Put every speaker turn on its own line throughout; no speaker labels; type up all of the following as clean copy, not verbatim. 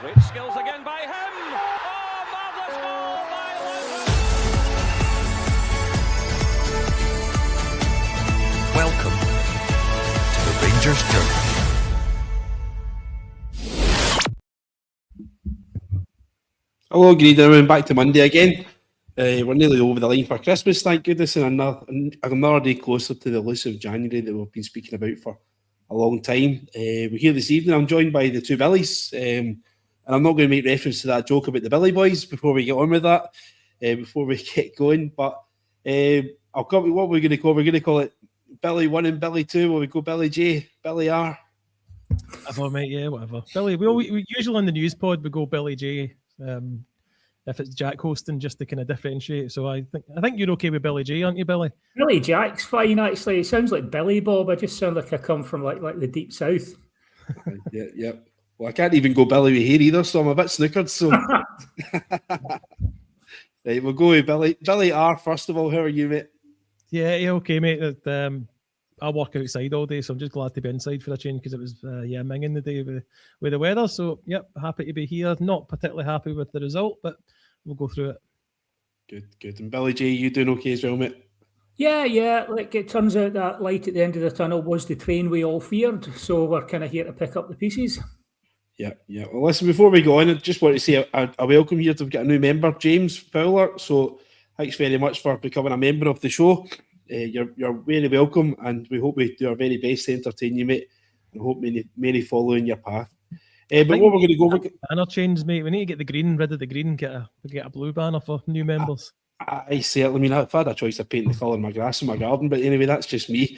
Great skills again by him. Oh, marvellous goal by Luther.
Welcome to the Rangers journey.
Hello, good evening. Back to Monday again. We're nearly over the line for Christmas, thank goodness, and another day closer to the elusive January that we've been speaking about for a long time. We're here this evening. I'm joined by the two Billies, and I'm not going to make reference to that joke about the Billy Boys before we get on with that, before we get going. But I'll call it what we're going to call. We're going to call it Billy 1 and Billy 2. Will we go Billy J, Billy R?
Whatever, mate. Yeah, whatever. Billy. We usually on the news pod we go Billy J. If it's Jack hosting, just to kind of differentiate. So I think you're okay with Billy J, aren't you, Billy?
Billy Jack's fine, actually. It sounds like Billy Bob. I just sound like I come from like the deep south.
Yeah. Well, I can't even go Billy with hair either, so I'm a bit snookered. So right, we'll go with Billy. Billy R, first of all. How are you, mate?
Yeah, okay, mate. I work outside all day, so I'm just glad to be inside for a change because it was minging the day with the weather. So, yep, happy to be here. Not particularly happy with the result, but we'll go through it.
Good. And Billy J, you doing okay as well, mate?
Yeah. Like it turns out that light at the end of the tunnel was the train we all feared. So we're kind of here to pick up the pieces.
Yeah. Well, listen, before we go on, I just want to say a welcome here to get a new member, James Fowler. So thanks very much for becoming a member of the show. You're very welcome, and we hope we do our very best to entertain you, mate, and hope many follow in your path. But what we're going to go...
Banner change, mate. We need to get the green, rid of the green, get a blue banner for new members.
I certainly mean, if I had a choice of painting the colour of my grass in my garden, but anyway, that's just me.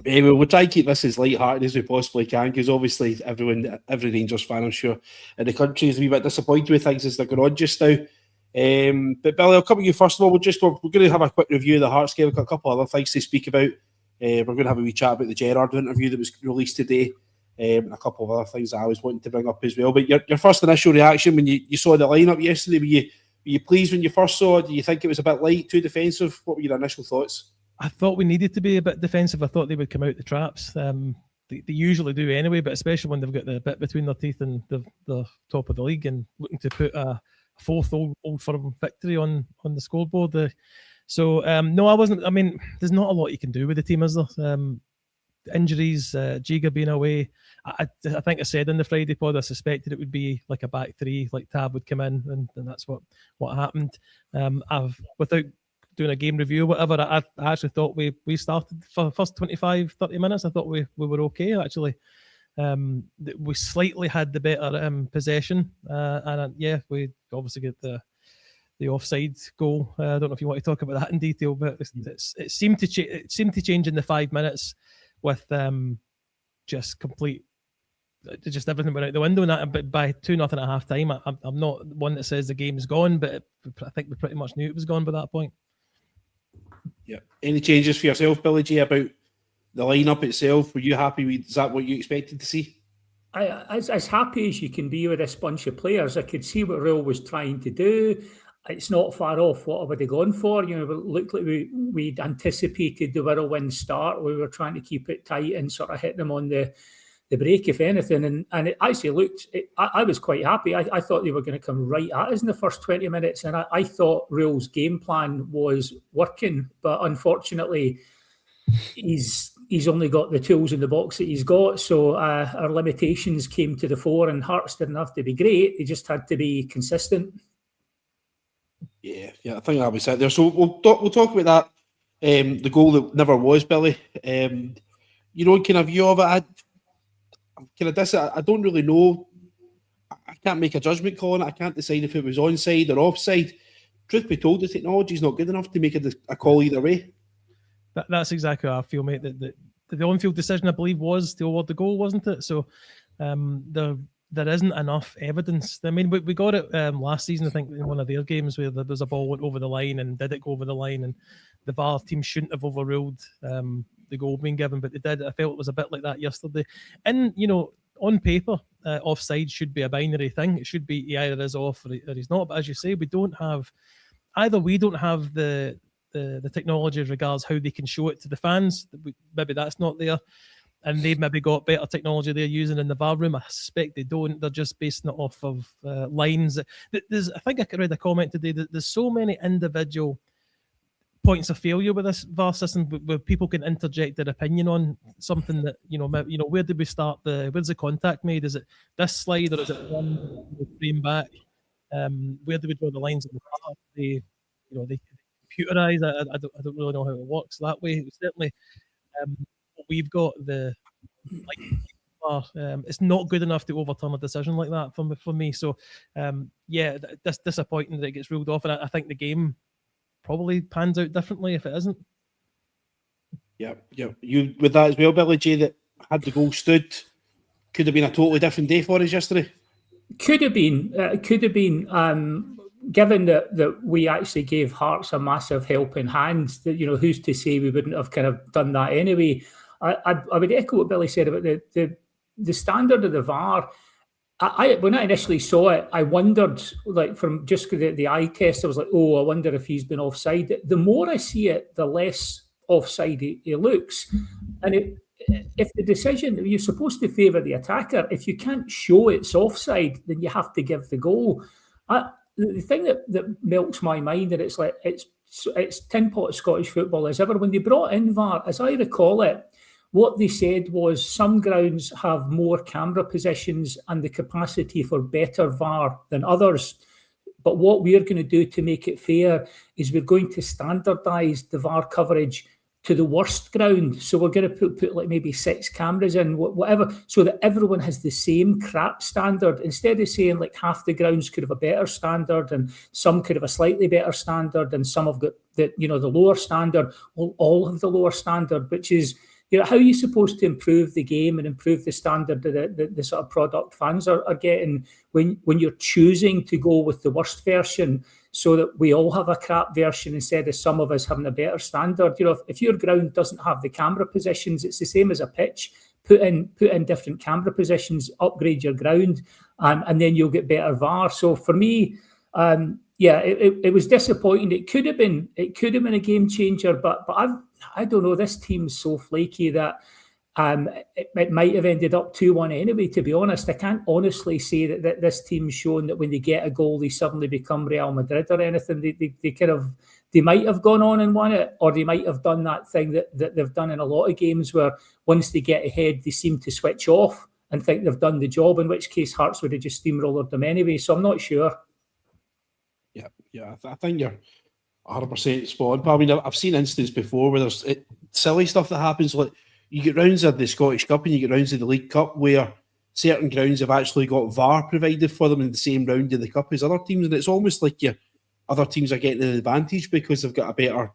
Anyway, we'll try and keep this as light-hearted as we possibly can, because obviously every Rangers fan, I'm sure, in the country is a wee bit disappointed with things as they're going on just now. But Billy, I'll come to you first of all. We're going to have a quick review of the Hearts game. We've got a couple of other things to speak about. We're going to have a wee chat about the Gerrard interview that was released today, and a couple of other things that I was wanting to bring up as well. But your first initial reaction when you saw the lineup yesterday, were you pleased when you first saw it? Do you think it was a bit light, too defensive? What were your initial thoughts?
I thought we needed to be a bit defensive. I thought they would come out the traps. They usually do anyway, but especially when they've got the bit between their teeth and the top of the league and looking to put a fourth old firm victory on the scoreboard. No, I wasn't. I mean, there's not a lot you can do with the team, is there? Injuries, Giga being away. I think I said in the Friday pod I suspected it would be like a back three, like Tab would come in, and that's what happened. Without doing a game review or whatever, I actually thought we started for the first 25-30 minutes. I thought we were okay, actually. We slightly had the better possession, and we obviously get the offside goal. I don't know if you want to talk about that in detail, but it seemed to change in the 5 minutes with just everything went out the window. And that, but by 2-0 at half time, I'm not one that says the game's gone, but I think we pretty much knew it was gone by that point.
Yeah. Any changes for yourself, Billy J, about the lineup itself? Were you happy with? Is that what you expected to see?
As happy as you can be with this bunch of players, I could see what Real was trying to do. It's not far off what I would have gone for. You know, it looked like we'd anticipated the whirlwind start. We were trying to keep it tight and sort of hit them on the break, if anything. And it actually looked, I was quite happy. I thought they were going to come right at us in the first 20 minutes. And I thought Real's game plan was working. But unfortunately, he's only got the tools in the box that he's got. So our limitations came to the fore, and Hearts didn't have to be great. They just had to be consistent.
Yeah, I think that was it there. So we'll talk about that. The goal that never was, Billy. Kind of view of it. I don't really know. I can't make a judgment call on it. I can't decide if it was onside or offside. Truth be told, the technology is not good enough to make a call either way.
That's exactly how I feel, mate. The on-field decision, I believe, was to award the goal, wasn't it? So there isn't enough evidence. I mean, we got it last season, I think, in one of their games where there was a ball went over the line, and did it go over the line? And the VAR team shouldn't have overruled the goal being given, but they did. I felt it was a bit like that yesterday. And, on paper, offside should be a binary thing. It should be he either is off or he's not. But as you say, we don't have the technology as regards how they can show it to the fans. Maybe that's not there. and they've maybe got better technology they're using in the VAR room. I suspect they don't. They're just basing it off of lines. I think I read a comment today that there's so many individual points of failure with this VAR system, where people can interject their opinion on something that where did we start? Where's the contact made? Is it this slide, or is it one frame back? Where do we draw the lines in the VAR? They computerize. I don't really know how it works that way. Certainly, we've got the VAR. It's not good enough to overturn a decision like that for me. So, that's disappointing that it gets ruled off, and I think the game probably pans out differently if it isn't.
Yeah. You with that as well, Billy J, that had the goal stood, could have been a totally different day for us yesterday.
Could have been. Given that we actually gave Hearts a massive helping hand, that who's to say we wouldn't have kind of done that anyway. I would echo what Billy said about the standard of the VAR. When I initially saw it, I wondered, like, from just the eye test, I was like, oh, I wonder if he's been offside. The more I see it, the less offside he looks. And if the decision, you're supposed to favour the attacker, if you can't show it's offside, then you have to give the goal. The thing that melts my mind, and it's like it's tin pot of Scottish football as ever. When they brought in VAR, as I recall it, what they said was some grounds have more camera positions and the capacity for better VAR than others. But what we're going to do to make it fair is we're going to standardise the VAR coverage to the worst ground. So we're going to put like maybe 6 cameras in, whatever, so that everyone has the same crap standard. Instead of saying like half the grounds could have a better standard and some could have a slightly better standard and some have got the lower standard, will all have the lower standard, which is how are you supposed to improve the game and improve the standard that the sort of product fans are getting when you're choosing to go with the worst version so that we all have a crap version instead of some of us having a better standard? If your ground doesn't have the camera positions, it's the same as a pitch. Put in different camera positions, upgrade your ground, and then you'll get better VAR. So for me, it was disappointing. It could have been a game changer, but I don't know. This team's so flaky that it might have ended up 2-1 anyway. To be honest, I can't honestly say that this team's shown that when they get a goal, they suddenly become Real Madrid or anything. They might have gone on and won it, or they might have done that thing that they've done in a lot of games where once they get ahead, they seem to switch off and think they've done the job. In which case, Hearts would have just steamrollered them anyway. So I'm not sure.
Yeah, I think you're 100% spot on. I mean, I've seen instances before where there's silly stuff that happens. Like you get rounds of the Scottish Cup and you get rounds of the League Cup where certain grounds have actually got VAR provided for them in the same round of the Cup as other teams, and it's almost like other teams are getting an advantage because they've got a better,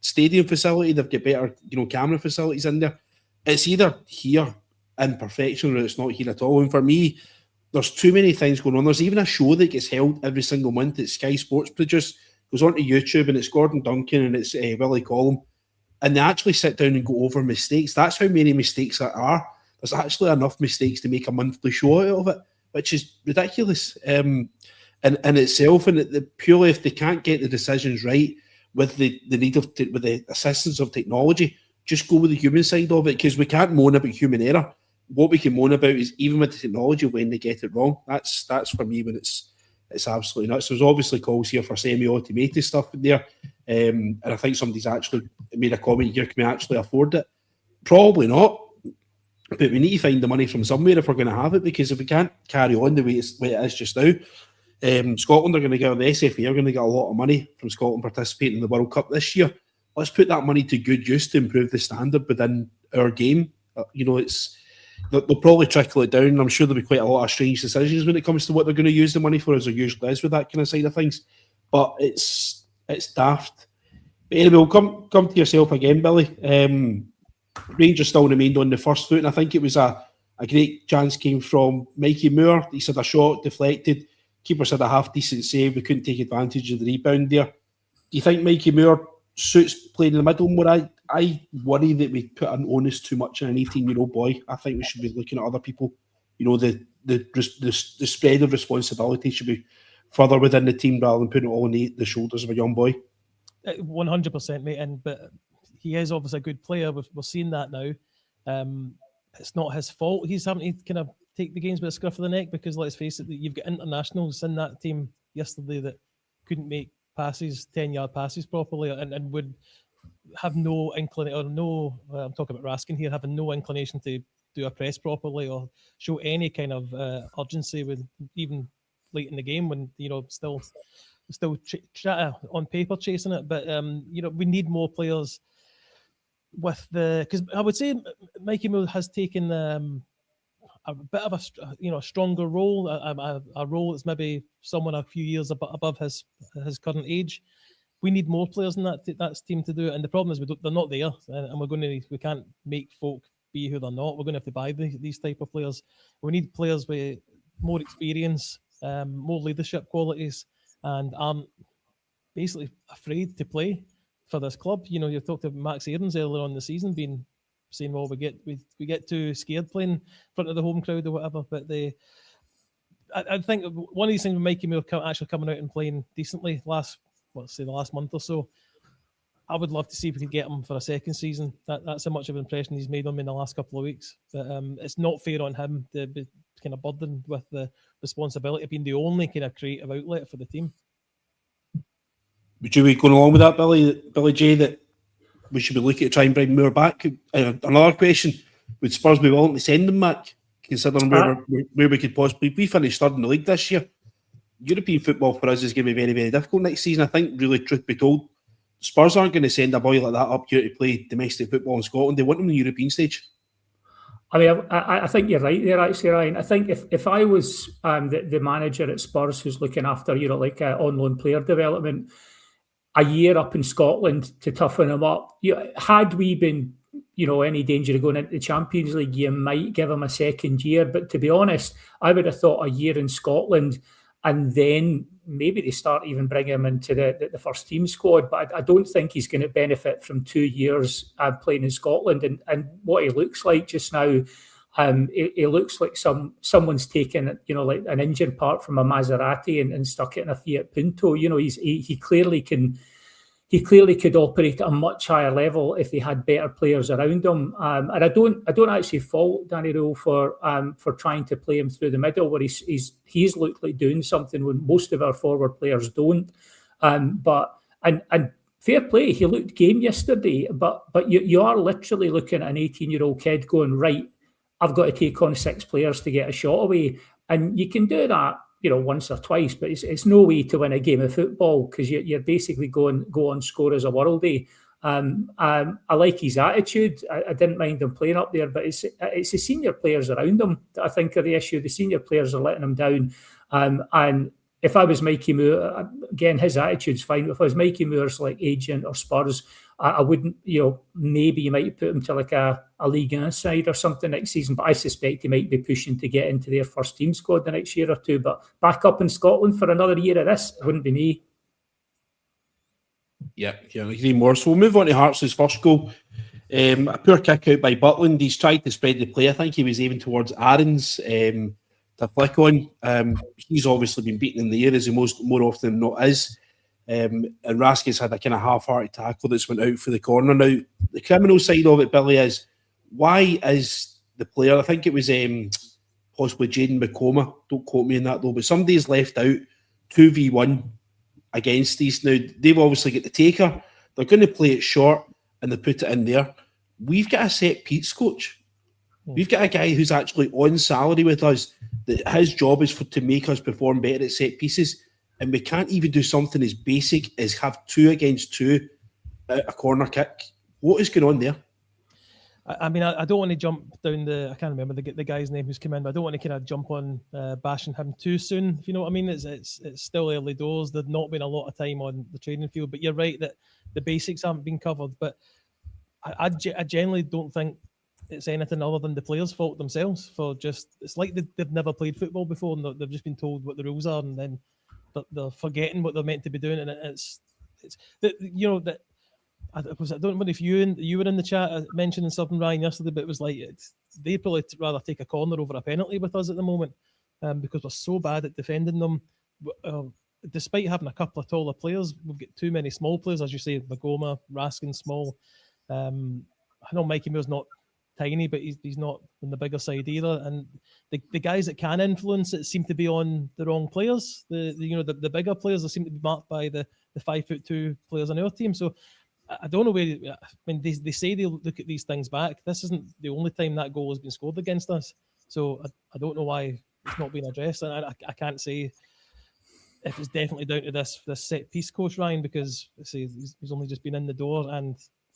stadium facility, they've got better, camera facilities in there. It's either here in perfection or it's not here at all. And for me, there's too many things going on. There's even a show that gets held every single month that Sky Sports produce, goes onto YouTube, and it's Gordon Duncan and it's Willie Collum, and they actually sit down and go over mistakes. That's how many mistakes there are. There's actually enough mistakes to make a monthly show out of it, which is ridiculous in itself. And purely if they can't get the decisions right with the need of with the assistance of technology, just go with the human side of it, because we can't moan about human error. What we can moan about is even with the technology when they get it wrong. That's for me when it's absolutely nuts. There's obviously calls here for semi-automated stuff in there, and I think somebody's actually made a comment here. Can we actually afford it? Probably not, but we need to find the money from somewhere if we're going to have it, because if we can't carry on the way it is just now, Scotland are going to get, the SFA are going to get a lot of money from Scotland participating in the World Cup this year. Let's put that money to good use to improve the standard within our game. They'll probably trickle it down. I'm sure there'll be quite a lot of strange decisions when it comes to what they're going to use the money for, as there usually is with that kind of side of things. But it's daft. But anyway, we'll come to yourself again, Billy. Rangers still remained on the first foot, and I think it was a great chance came from Mikey Moore. He said a shot deflected. Keeper said a half-decent save. We couldn't take advantage of the rebound there. Do you think Mikey Moore suits playing in the middle more? I worry that we put an onus too much on an 18-year-old boy. I think we should be looking at other people. The spread of responsibility should be further within the team rather than putting it all on the shoulders of a young boy.
100%, mate. But he is obviously a good player. We're seeing that now. it's not his fault. He's having to kind of take the games by the scruff of the neck, because let's face it, you've got internationals in that team yesterday that couldn't make passes, 10-yard passes properly, and would have no inclination, or no, I'm talking about Raskin here, having no inclination to do a press properly or show any kind of urgency with even late in the game when, still on paper chasing it. But, we need more players with because I would say Mikey Moore has taken a bit of a stronger role, a role that's maybe someone a few years above his current age. We need more players in that team to do it, and the problem is they're not there, and we can't make folk be who they're not. We're going to have to buy these type of players. We need players with more experience, more leadership qualities, and aren't basically afraid to play for this club. You talked about Max Aarons earlier on in the season saying, well, we get too scared playing in front of the home crowd or whatever. But I think one of these things with Mikey Moore actually coming out and playing decently the last month or so, I would love to see if we could get him for a second season. That's how much of an impression he's made on me in the last couple of weeks. But it's not fair on him to be kind of burdened with the responsibility of being the only kind of creative outlet for the team.
Would you be going along with that, Billy J, that we should be looking to try and bring Moore back? Another question, would Spurs be willing to send him back, considering where we could possibly be? We finished third in the league this year. European football for us is going to be very, very difficult next season. I think, really, truth be told, Spurs aren't going to send a boy like that up here to play domestic football in Scotland. They want him on the European stage.
I mean, I think you're right there, actually, Ryan. I think if I was the manager at Spurs who's looking after, on-loan player development, a year up in Scotland to toughen him up, had we been, any danger of going into the Champions League, you might give him a second year. But to be honest, I would have thought a year in Scotland, and then maybe they start even bringing him into the first team squad. But I don't think he's going to benefit from 2 years playing in Scotland. And what he looks like just now, it looks like someone's taken, like an engine part from a Maserati and stuck it in a Fiat Punto. He clearly can. He clearly could operate at a much higher level if he had better players around him. And I don't actually fault Danny Rule for trying to play him through the middle, where he's looked like doing something when most of our forward players don't. But fair play, he looked game yesterday. But you are literally looking at an 18-year-old kid going, right, I've got to take on 6 players to get a shot away, and you can do that, once or twice, but it's no way to win a game of football, because you're basically go on, score as a worldie. I like his attitude. I didn't mind him playing up there, but it's the senior players around him that I think are the issue. The senior players are letting him down. And if I was Mikey Moore, again, his attitude's fine. If I was Mikey Moore's agent or Spurs, I wouldn't, maybe you might put him to a Ligue 1 side or something next season, but I suspect he might be pushing to get into their first team squad the next year or two. But back up in Scotland for another year of this, it wouldn't be me.
Yeah, I agree more. So we'll move on to Hearts' first goal. A poor kick out by Butland. He's tried to spread the play. I think he was aiming towards Aarons to flick on. He's obviously been beaten in the air, as he more often than not is. And Raskin's had a kind of half-hearted tackle that's went out for the corner. Now, the criminal side of it, Billy, is why is the player, I think it was possibly Jaden McComa, don't quote me on that though, but somebody's left out 2v1 against these. Now, they've obviously got the taker. They're going to play it short and they put it in there. We've got a set piece coach. We've got a guy who's actually on salary with us, that his job is to make us perform better at set pieces. And we can't even do something as basic as have 2 against 2 at a corner kick. What is going on there?
I mean, I don't want to jump down I can't remember the guy's name who's come in, but I don't want to kind of jump on bashing him too soon, if you know what I mean. It's still early doors. There's not been a lot of time on the training field, but you're right that the basics haven't been covered. But I generally don't think it's anything other than the players' fault themselves for it's like they've never played football before and they've just been told what the rules are, and then they're forgetting what they're meant to be doing, and it's that I don't know if you were in the chat mentioning something, Ryan, yesterday, but it was like they probably rather take a corner over a penalty with us at the moment, because we're so bad at defending them. Despite having a couple of taller players, we've got too many small players, as you say, Magoma, Raskin, small. I know Mikey Moore's not tiny, but he's not on the bigger side either. And the guys that can influence it seem to be on the wrong players. The bigger players that seem to be marked by the 5'2" players on our team. So I don't know where. I mean, they say they look at these things back. This isn't the only time that goal has been scored against us. So I don't know why it's not being addressed, and I can't say if it's definitely down to this set piece coach, Ryan, because he's only just been in the door, and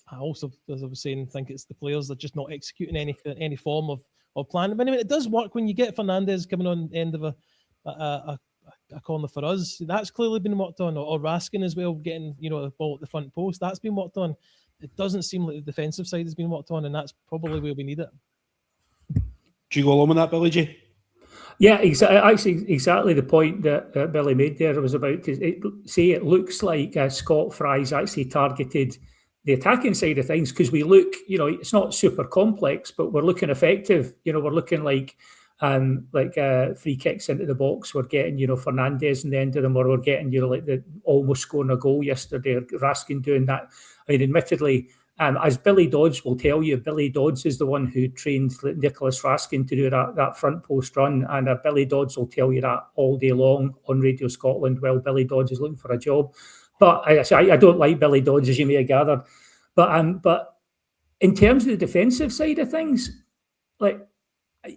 I also, as I was saying, think it's the players that are just not executing any form of plan. But anyway, it does work when you get Fernandez coming on the end of a corner for us. That's clearly been worked on, or Raskin as well, getting a ball at the front post. That's been worked on. It doesn't seem like the defensive side has been worked on, and that's probably where we need it.
Do you go along with that, Billy J?
Yeah, exactly the point that Billy made there was about to say it looks like Scott Fry's actually targeted the attacking side of things, because we look, it's not super complex, but we're looking effective. We're looking like free kicks into the box. We're getting, Fernandez in the end of them, or we're getting, like the almost scoring a goal yesterday, or Raskin doing that. I mean, admittedly, as Billy Dodds will tell you, Billy Dodds is the one who trained Nicholas Raskin to do that front post run, and Billy Dodds will tell you that all day long on Radio Scotland while Billy Dodds is looking for a job. But I don't like Billy Dodds, as you may have gathered. But in terms of the defensive side of things, like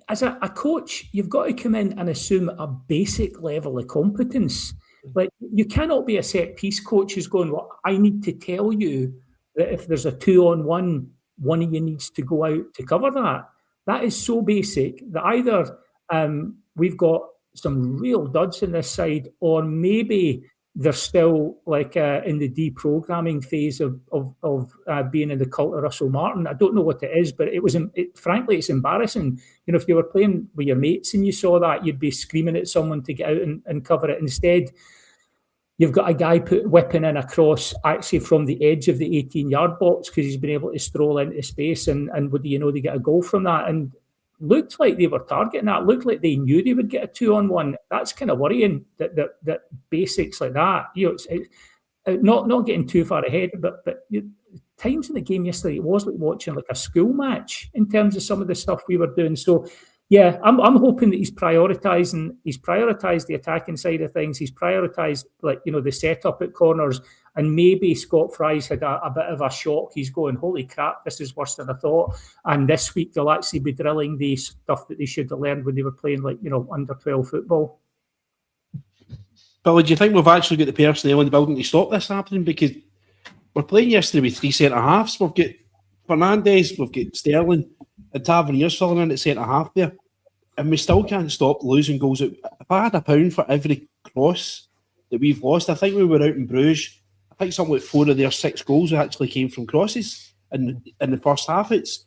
as a coach, you've got to come in and assume a basic level of competence. Like, you cannot be a set piece coach who's going, well, I need to tell you that if there's a 2-on-1, one of you needs to go out to cover that. That is so basic that either we've got some real duds in this side, or maybe they're still like in the deprogramming phase of being in the cult of Russell Martin. I don't know what it is, but frankly, it's embarrassing. If you were playing with your mates and you saw that, you'd be screaming at someone to get out and cover it. Instead, you've got a guy whipping in across actually from the edge of the 18-yard box because he's been able to stroll into space, and what do you know, they get a goal from that. And looked like they were targeting that. Looked like they knew they would get a 2-on-1. That's kind of worrying. That basics like that. It's not getting too far ahead, but times in the game yesterday, it was like watching like a school match in terms of some of the stuff we were doing. So yeah, I'm hoping that he's prioritised the attacking side of things. He's prioritised the setup at corners, and maybe Scott Fry's had a bit of a shock. He's going, holy crap, this is worse than I thought. And this week they'll actually be drilling the stuff that they should have learned when they were playing under 12 football.
Billy, do you think we've actually got the personnel in the building to stop this happening? Because we're playing yesterday with 3 centre-halves. We've got Fernandez, we've got Sterling, and Tavernier's filling in at centre-half there. And we still can't stop losing goals. If I had £1 for every cross that we've lost, I think we were out in Bruges. I think something like 4 of their 6 goals actually came from crosses in the first half. It's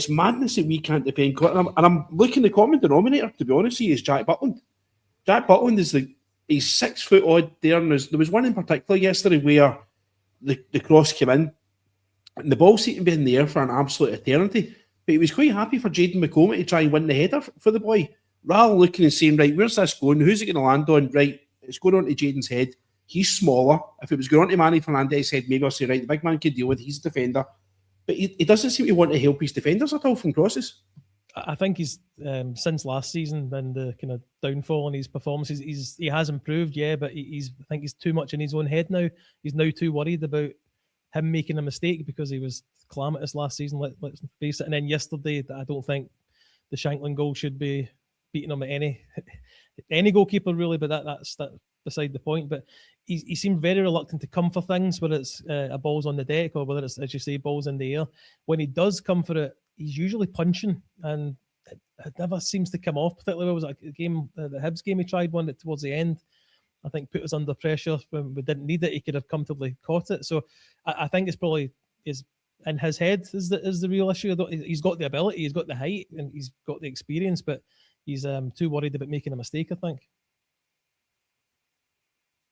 madness that we can't defend. And I'm looking, the common denominator, to be honest with you, is Jack Butland. Jack Butland is he's 6 foot odd there. And there was one in particular yesterday where the cross came in and the ball seemed to be in the air for an absolute eternity. But he was quite happy for Jayden McComas to try and win the header for the boy, rather than looking and saying, right, where's this going? Who's it going to land on? Right, it's going on to Jayden's head. He's smaller. If it was going on to Manny Fernandez's head, maybe I'll say, right, the big man could deal with it. He's a defender. But he doesn't seem to want to help his defenders at all from crosses.
I think he's, since last season and the kind of downfall in his performances, he has improved, yeah, but I think he's too much in his own head now. He's now too worried about him making a mistake because he was calamitous last season, let's face it. And then yesterday, I don't think the Shankland goal should be beating him at any goalkeeper really, but that's beside the point. But he seemed very reluctant to come for things, whether it's a ball's on the deck or whether it's, as you say, balls in the air. When he does come for it, he's usually punching, and it never seems to come off particularly well. It was like a game, the Hibs game, he tried one that towards the end, I think, put us under pressure when we didn't need it. He could have comfortably caught it. So I think it's probably in his head is the real issue. He's got the ability, he's got the height, and he's got the experience, but he's too worried about making a mistake, I think.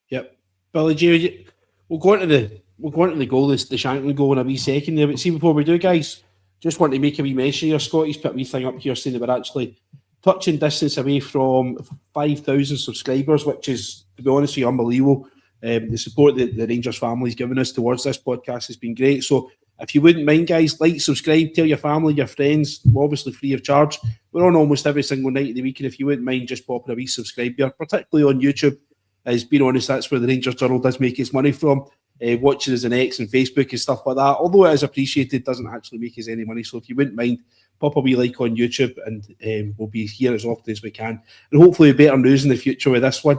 Yep. Billy G, we'll go into the goal, the Shankland goal in a wee second there. But see, before we do, guys, just want to make a wee mention here. Scotty's put a wee thing up here saying that we're actually touching distance away from 5,000 subscribers, which is, to be honest with you, unbelievable. The support that the Rangers family's given us towards this podcast has been great. So If you wouldn't mind, guys, like, subscribe, tell your family, your friends. We're obviously free of charge. We're on almost every single night of the week, and if you wouldn't mind just popping a wee subscribe here, particularly on YouTube, as being honest, that's where the Rangers Journal does make its money from. Watching us on X and Facebook and stuff like that, although it is appreciated, doesn't actually make us any money. So if you wouldn't mind, pop a wee like on YouTube, and we'll be here as often as we can. And hopefully better news in the future with this one.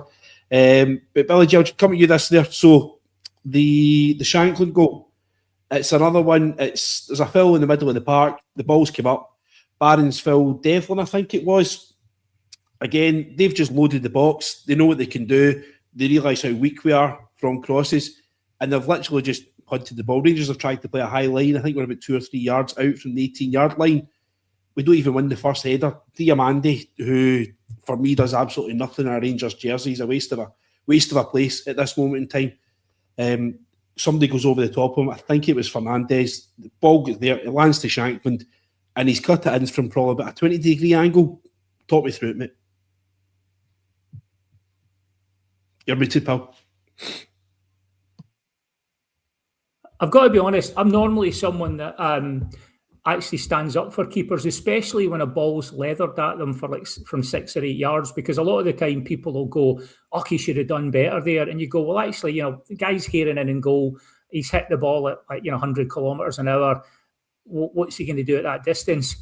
But Billy G, I'll come at you this there. So the Shankland goal, it's another one. There's a foul in the middle of the park. The ball's come up. Barron's foul Devlin, I think it was. Again, they've just loaded the box. They know what they can do. They realise how weak we are from crosses. And they've literally just punted the ball. Rangers have tried to play a high line. I think we're about 2 or 3 yards out from the 18-yard line. We don't even win the first header. Diamande, who for me does absolutely nothing in a Rangers jersey, he's a waste of a place at this moment in time. Somebody goes over the top of him. I think it was Fernandez. The ball gets there. It lands to Shankland, and he's cut it in from probably about a 20-degree angle. Talk me through it, mate. You're muted, pal.
I've got to be honest, I'm normally someone that actually stands up for keepers, especially when a ball's leathered at them for from 6 or 8 yards, because a lot of the time people will go, oh, he should have done better there. And you go, well, actually, the guy's hearing in and goal. He's hit the ball at 100 kilometres an hour. What's he going to do at that distance?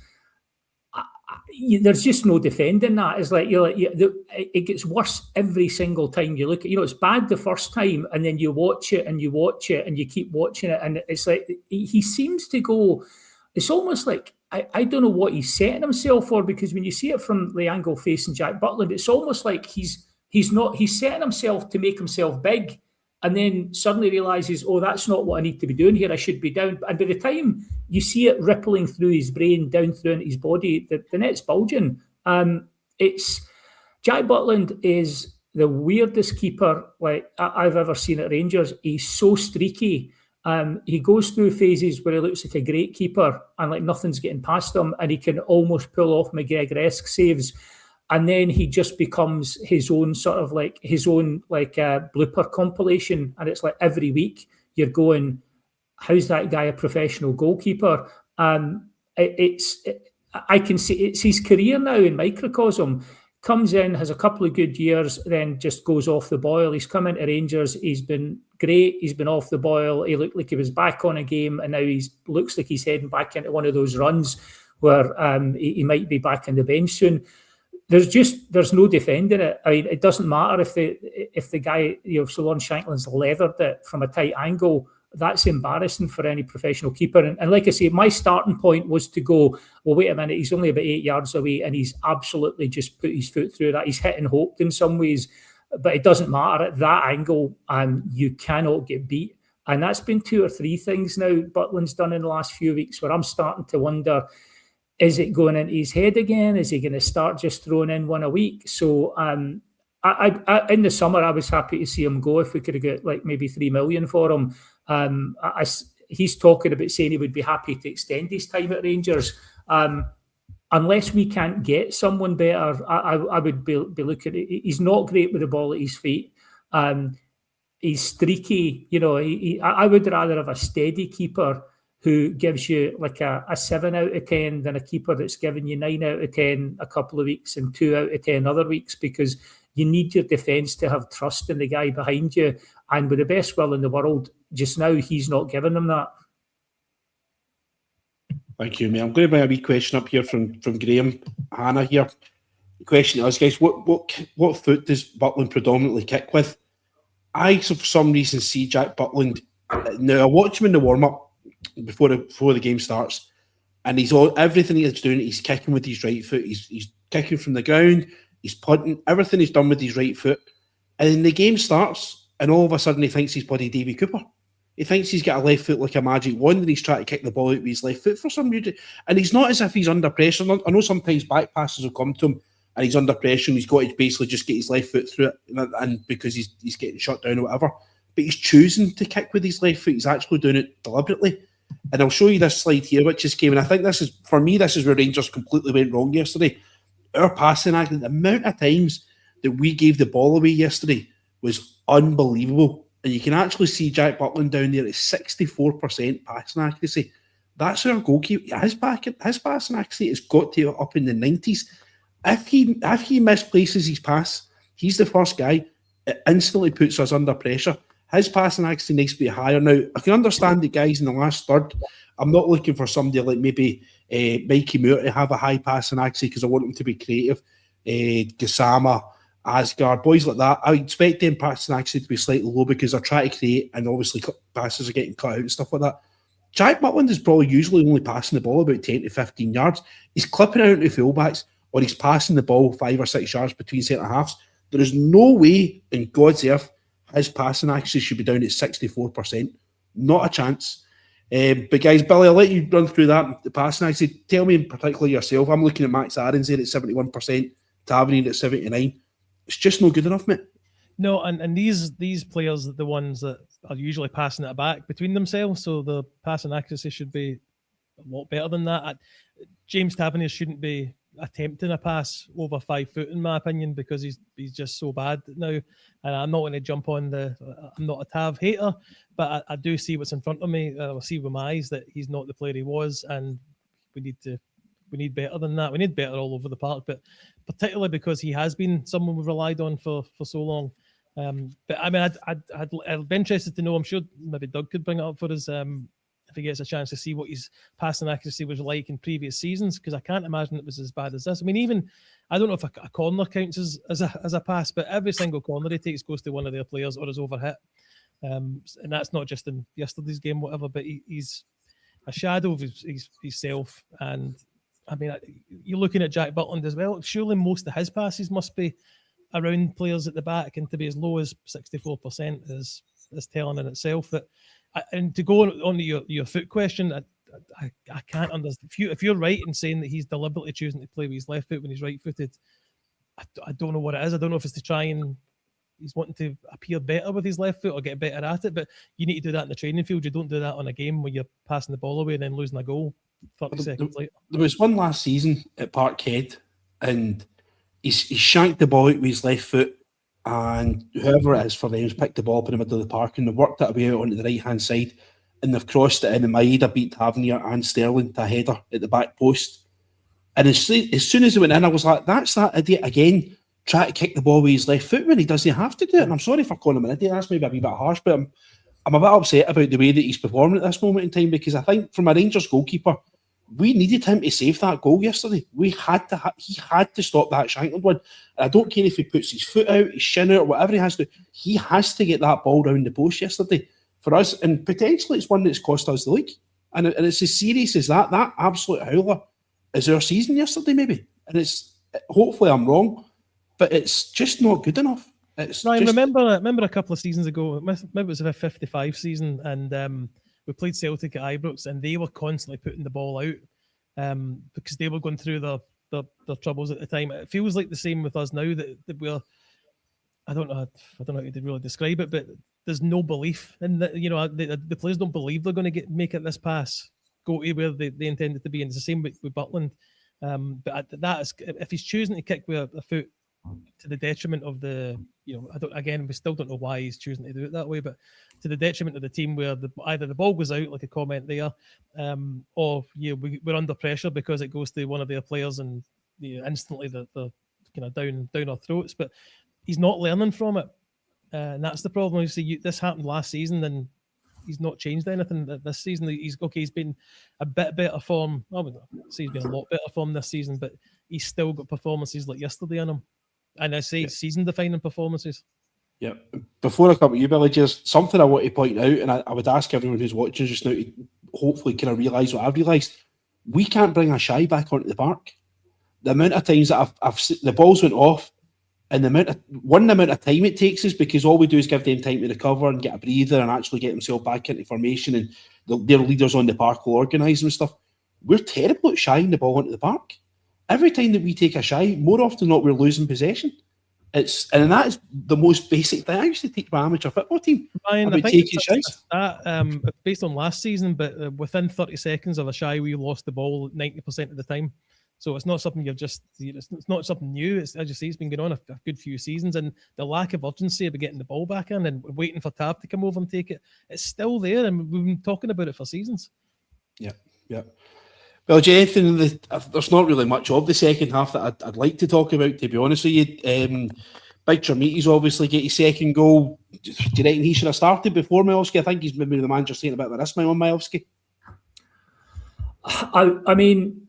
There's just no defending that. It's it gets worse every single time you look at. It's bad the first time, and then you watch it and you watch it and you keep watching it, and it's like he seems to go. It's almost like I don't know what he's setting himself for, because when you see it from the angle facing Jack Butland, it's almost like he's setting himself to make himself big, and then suddenly realises, oh, that's not what I need to be doing here. I should be down. And by the time you see it rippling through his brain, down through into his body, the net's bulging. It's Jack Butland is the weirdest keeper I've ever seen at Rangers. He's so streaky. He goes through phases where he looks like a great keeper and nothing's getting past him, and he can almost pull off McGregor-esque saves. And then he just becomes his own blooper compilation. And it's like every week you're going, how's that guy a professional goalkeeper? I can see it's his career now in microcosm. Comes in, has a couple of good years, then just goes off the boil. He's come into Rangers. He's been great. He's been off the boil. He looked like he was back on a game, and now looks like he's heading back into one of those runs where he might be back in the bench soon. There's no defending it. I mean, it doesn't matter if the guy, if Lawrence Shankland's leathered it from a tight angle. That's embarrassing for any professional keeper. And like I say, my starting point was to go, well, wait a minute, he's only about 8 yards away, and he's absolutely just put his foot through that. He's hit and hoped in some ways, but it doesn't matter at that angle, and you cannot get beat. And that's been 2 or 3 things now Butland's done in the last few weeks where I'm starting to wonder, is it going into his head again? Is he going to start just throwing in one a week? So I in the summer, I was happy to see him go. If we could have got maybe 3 million for him. He's talking about saying he would be happy to extend his time at Rangers. Unless we can't get someone better, I would be looking at it. He's not great with the ball at his feet. He's streaky. I would rather have a steady keeper who gives you a 7 out of 10 than a keeper that's giving you 9 out of 10 a couple of weeks and 2 out of 10 other weeks, because you need your defence to have trust in the guy behind you. And with the best will in the world, just now, he's not giving them that.
Thank you, mate. I'm going to bring a wee question up here from Graham Hannah here. The question is, guys, what foot does Butland predominantly kick with? I, for some reason, see Jack Butland. Now, I watch him in the warm-up before the game starts, and everything he's doing, he's kicking with his right foot. He's kicking from the ground. He's punting. Everything he's done with his right foot. And then the game starts, and all of a sudden he thinks he's bloody Davy Cooper. He thinks he's got a left foot like a magic wand, and he's trying to kick the ball out with his left foot for some reason. And he's not as if he's under pressure. I know sometimes back passes will come to him, and he's under pressure, and he's got to basically just get his left foot through it, and because he's getting shut down or whatever. But he's choosing to kick with his left foot. He's actually doing it deliberately. And I'll show you this slide here, which just came, and I think this is where Rangers completely went wrong yesterday. Our passing act, the amount of times that we gave the ball away yesterday was unbelievable. and you can actually see Jack Butland down there at 64% passing accuracy. That's our goalkeeper. His passing accuracy has got to up in the 90s. If he misplaces his pass, he's the first guy. It instantly puts us under pressure. His passing accuracy needs to be higher. Now, I can understand the guys in the last third. I'm not looking for somebody like maybe Mikey Moore to have a high passing accuracy because I want him to be creative. Gassama, Asgard, boys like that. I expect them passing accuracy to be slightly low because they're trying to create, and obviously passes are getting cut out and stuff like that. Jack Butland is probably usually only passing the ball about 10 to 15 yards. He's clipping out into fullbacks, or he's passing the ball 5 or 6 yards between centre halves. There is no way in God's earth his passing accuracy should be down at 64%. Not a chance. But guys, Billy, I'll let you run through that. The passing accuracy. Tell me in particular yourself. I'm looking at Max Aarons there at 71%, Tavernier at 79%. It's just no good enough, mate.
No, and these players are the ones that are usually passing it back between themselves, so the passing accuracy should be a lot better than that. James Tavernier shouldn't be attempting a pass over 5 foot, in my opinion, because he's just so bad now. And I'm not going to jump on I'm not a Tav hater, but I do see what's in front of me. I see with my eyes that he's not the player he was, and we need better than that. We need better all over the park, but particularly because he has been someone we've relied on for so long. But I mean, I'd be interested to know. I'm sure maybe Doug could bring it up for us if he gets a chance to see what his passing accuracy was like in previous seasons, because I can't imagine it was as bad as this. I mean, even I don't know if a corner counts as a pass, but every single corner he takes goes to one of their players or is overhit, and that's not just in yesterday's game, whatever. But he's a shadow of himself, and I mean, you're looking at Jack Butland as well. Surely most of his passes must be around players at the back, and to be as low as 64% is telling in itself. That, and to go on to your foot question, I can't understand. If you're right in saying that he's deliberately choosing to play with his left foot when he's right-footed, I don't know what it is. I don't know if it's to try and he's wanting to appear better with his left foot or get better at it, but you need to do that in the training field. You don't do that on a game where you're passing the ball away and then losing a goal 30 seconds later.
There was one last season at Parkhead, and he shanked the ball out with his left foot, and whoever it is for them has picked the ball up in the middle of the park, and they've worked it away onto the right-hand side, and they've crossed it in, and Maeda beat Tavernier and Sterling to a header at the back post. And as soon as he went in, I was like, that's that idiot again, trying to kick the ball with his left foot when he doesn't have to do it. And I'm sorry for calling him an idiot, that's maybe a wee bit harsh, but I'm a bit upset about the way that he's performing at this moment in time, because I think from a Rangers goalkeeper, we needed him to save that goal yesterday. He had to stop that Shankland one. And I don't care if he puts his foot out, his shin out, or whatever he has to. He has to get that ball round the post yesterday for us. And potentially it's one that's cost us the league. And it's as serious as that. That absolute howler is our season yesterday, maybe. And it's, hopefully I'm wrong, but it's just not good enough.
Ryan, remember a couple of seasons ago, maybe it was a 55 season, and we played Celtic at Ibrox, and they were constantly putting the ball out because they were going through their troubles at the time. It feels like the same with us now that we're. I don't know how to really describe it, but there's no belief in that. You know, the players don't believe they're going to make it this pass, go to where they intended to be, and it's the same with Butland. But that is, if he's choosing to kick with a foot to the detriment of the, we still don't know why he's choosing to do it that way, but to the detriment of the team, where either the ball goes out, like a comment there, or we're under pressure because it goes to one of their players, and instantly they're kind of down our throats. But he's not learning from it, and that's the problem. You see, this happened last season, and he's not changed anything this season. He's been a bit better form. I would say he's been a lot better form this season, but he's still got performances like yesterday in him. And I say season-defining performances. Yeah.
Before I come to you, Billy, just something I want to point out, and I would ask everyone who's watching just now to hopefully kind of realise what I've realised. We can't bring a shy back onto the park. The amount of times that I've the balls went off, and the amount of time it takes us, because all we do is give them time to recover and get a breather and actually get themselves back into formation, and their leaders on the park will organise and stuff. We're terrible at shying the ball onto the park. Every time that we take a shy, more often than not, we're losing possession. And that is the most basic thing. I used to teach my amateur football team
about taking shies. Based on last season, but within 30 seconds of a shy, we lost the ball 90% of the time. So it's not something it's not something new. It's, as you say, it's been going on a good few seasons, and the lack of urgency about getting the ball back in and waiting for Tab to come over and take it, it's still there, and we've been talking about it for seasons.
Yeah. Well, Jonathan, there's not really much of the second half that I'd like to talk about, to be honest with you. Big Tremiti's obviously get his second goal. Do you reckon he should have started before Miovski? I think he's maybe the manager saying a bit of a risk on Miovski.
I mean,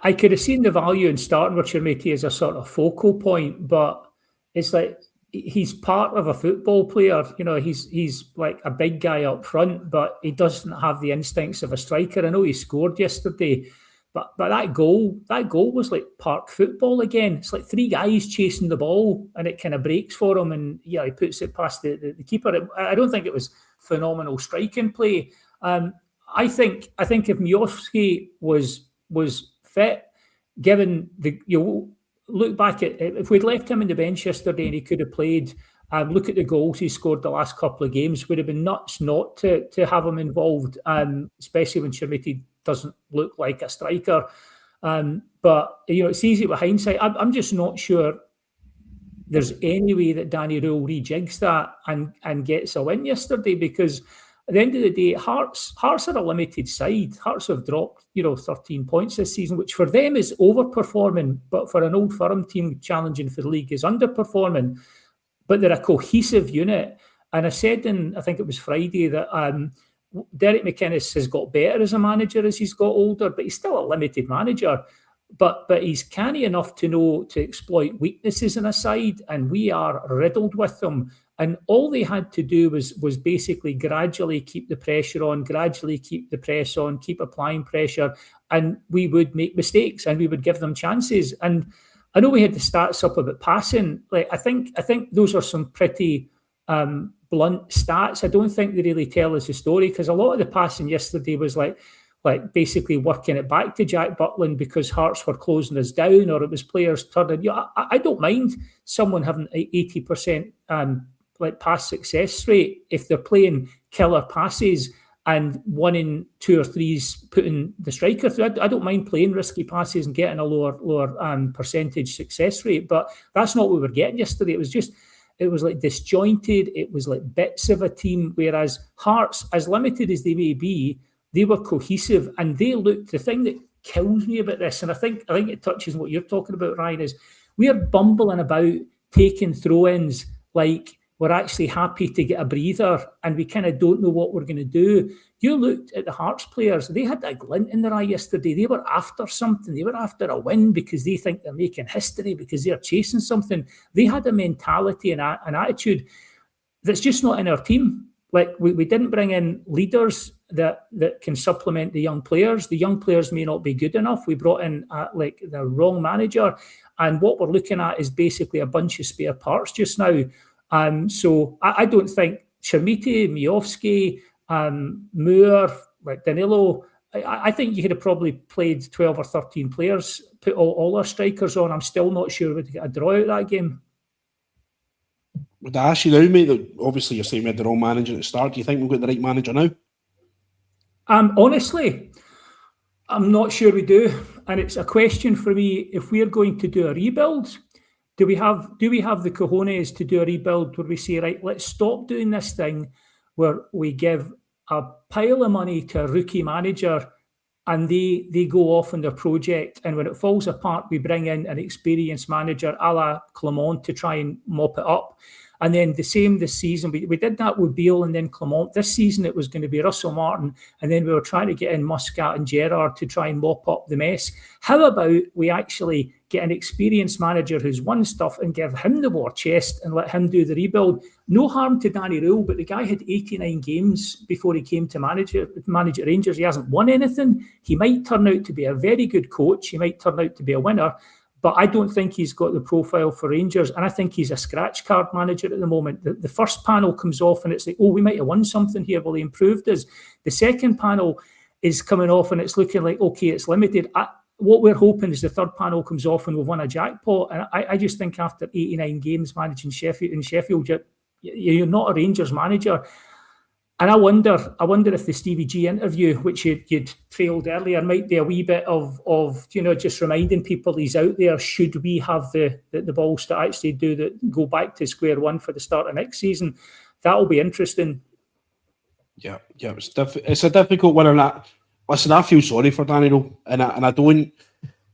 I could have seen the value in starting with Tremiti as a sort of focal point, but it's like he's part of a football player. You know, he's like a big guy up front, but he doesn't have the instincts of a striker. I know he scored yesterday, but that goal was like park football again. It's like three guys chasing the ball, and it kind of breaks for him, and he puts it past the keeper. I don't think it was phenomenal striking play. I think if Miovski was fit, given look back at if we'd left him on the bench yesterday and he could have played, look at the goals he scored the last couple of games, would have been nuts not to have him involved, especially when Tremiti doesn't look like a striker. But it's easy with hindsight. I'm just not sure there's any way that Danny Rule rejigs that and gets a win yesterday, because at the end of the day, Hearts are a limited side. Hearts have dropped, 13 points this season, which for them is overperforming, but for an Old Firm team challenging for the league is underperforming. But they're a cohesive unit. And I said I think it was Friday, that Derek McInnes has got better as a manager as he's got older, but he's still a limited manager. But he's canny enough to know to exploit weaknesses in a side, and we are riddled with them. And all they had to do was basically gradually keep the pressure on, gradually keep the press on, keep applying pressure, and we would make mistakes and we would give them chances. And I know we had the stats up about passing. Like I think those are some pretty blunt stats. I don't think they really tell us the story, because a lot of the passing yesterday was like basically working it back to Jack Butland because Hearts were closing us down, or it was players turning. I don't mind someone having 80% pass success rate if they're playing killer passes and 1 in 2 or 3's putting the striker through. I don't mind playing risky passes and getting a lower percentage success rate, but that's not what we were getting yesterday. It was like disjointed. It was like bits of a team, whereas Hearts, as limited as they may be, they were cohesive, and they looked. The thing that kills me about this, and I think it touches on what you're talking about, Ryan, is we are bumbling about taking throw-ins like we're actually happy to get a breather, and we kind of don't know what we're going to do. You looked at the Hearts players; they had a glint in their eye yesterday. They were after something. They were after a win because they think they're making history, because they're chasing something. They had a mentality and an attitude that's just not in our team. Like we didn't bring in leaders that can supplement the young players. The young players may not be good enough. We brought in the wrong manager, and what we're looking at is basically a bunch of spare parts just now. So I don't think Tremiti, Miovski, Moore, like Danilo, I think you could have probably played 12 or 13 players, put all our strikers on. I'm still not sure we'd get a draw out of that game.
Would I ask you now, mate, that obviously you're saying we had the wrong manager at the start. Do you think we've got the right manager now?
Honestly, I'm not sure we do. And it's a question for me, if we're going to do a rebuild, do we have the cojones to do a rebuild where we say, right, let's stop doing this thing where we give a pile of money to a rookie manager and they go off on their project, and when it falls apart, we bring in an experienced manager a la Clement to try and mop it up. And then the same this season, we did that with Beale and then Clement. This season it was going to be Russell Martin, and then we were trying to get in Muscat and Gerrard to try and mop up the mess. How about we actually get an experienced manager who's won stuff and give him the war chest and let him do the rebuild? No harm to Danny Rule, but the guy had 89 games before he came to manage Rangers. He hasn't won anything. He might turn out to be a very good coach. He might turn out to be a winner. But I don't think he's got the profile for Rangers. And I think he's a scratch card manager at the moment. The first panel comes off and it's like, oh, we might have won something here. Well, he improved us. The second panel is coming off and it's looking like, okay, it's limited. What we're hoping is the third panel comes off and we've won a jackpot. And I just think after 89 games managing Sheffield, you're not a Rangers manager. And I wonder if the Stevie G interview, which you'd trailed earlier, might be a wee bit of just reminding people he's out there. Should we have the balls to actually go back to square one for the start of next season? That'll be interesting.
Yeah, it's a difficult one. And listen, I feel sorry for Danny Rowe, and I don't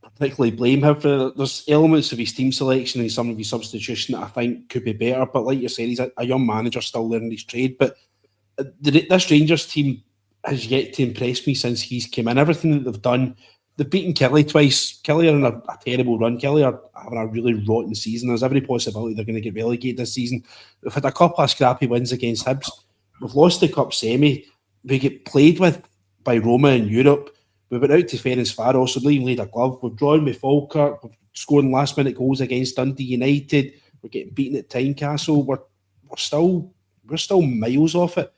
particularly blame him for. There's elements of his team selection and some of his substitution that I think could be better. But like you said, he's a young manager still learning his trade. But this Rangers team has yet to impress me since he's came in. Everything that they've done, they've beaten Kelly twice. Kelly are in a terrible run. Kelly are having a really rotten season. There's every possibility they're going to get relegated this season. We've had a couple of scrappy wins against Hibs. We've lost the Cup semi. We get played with by Roma in Europe. We went out to Ferencváros and not even laid a glove. We've drawn with Falkirk. We've scored last minute goals against Dundee United. We're getting beaten at Tynecastle. We're still miles off it.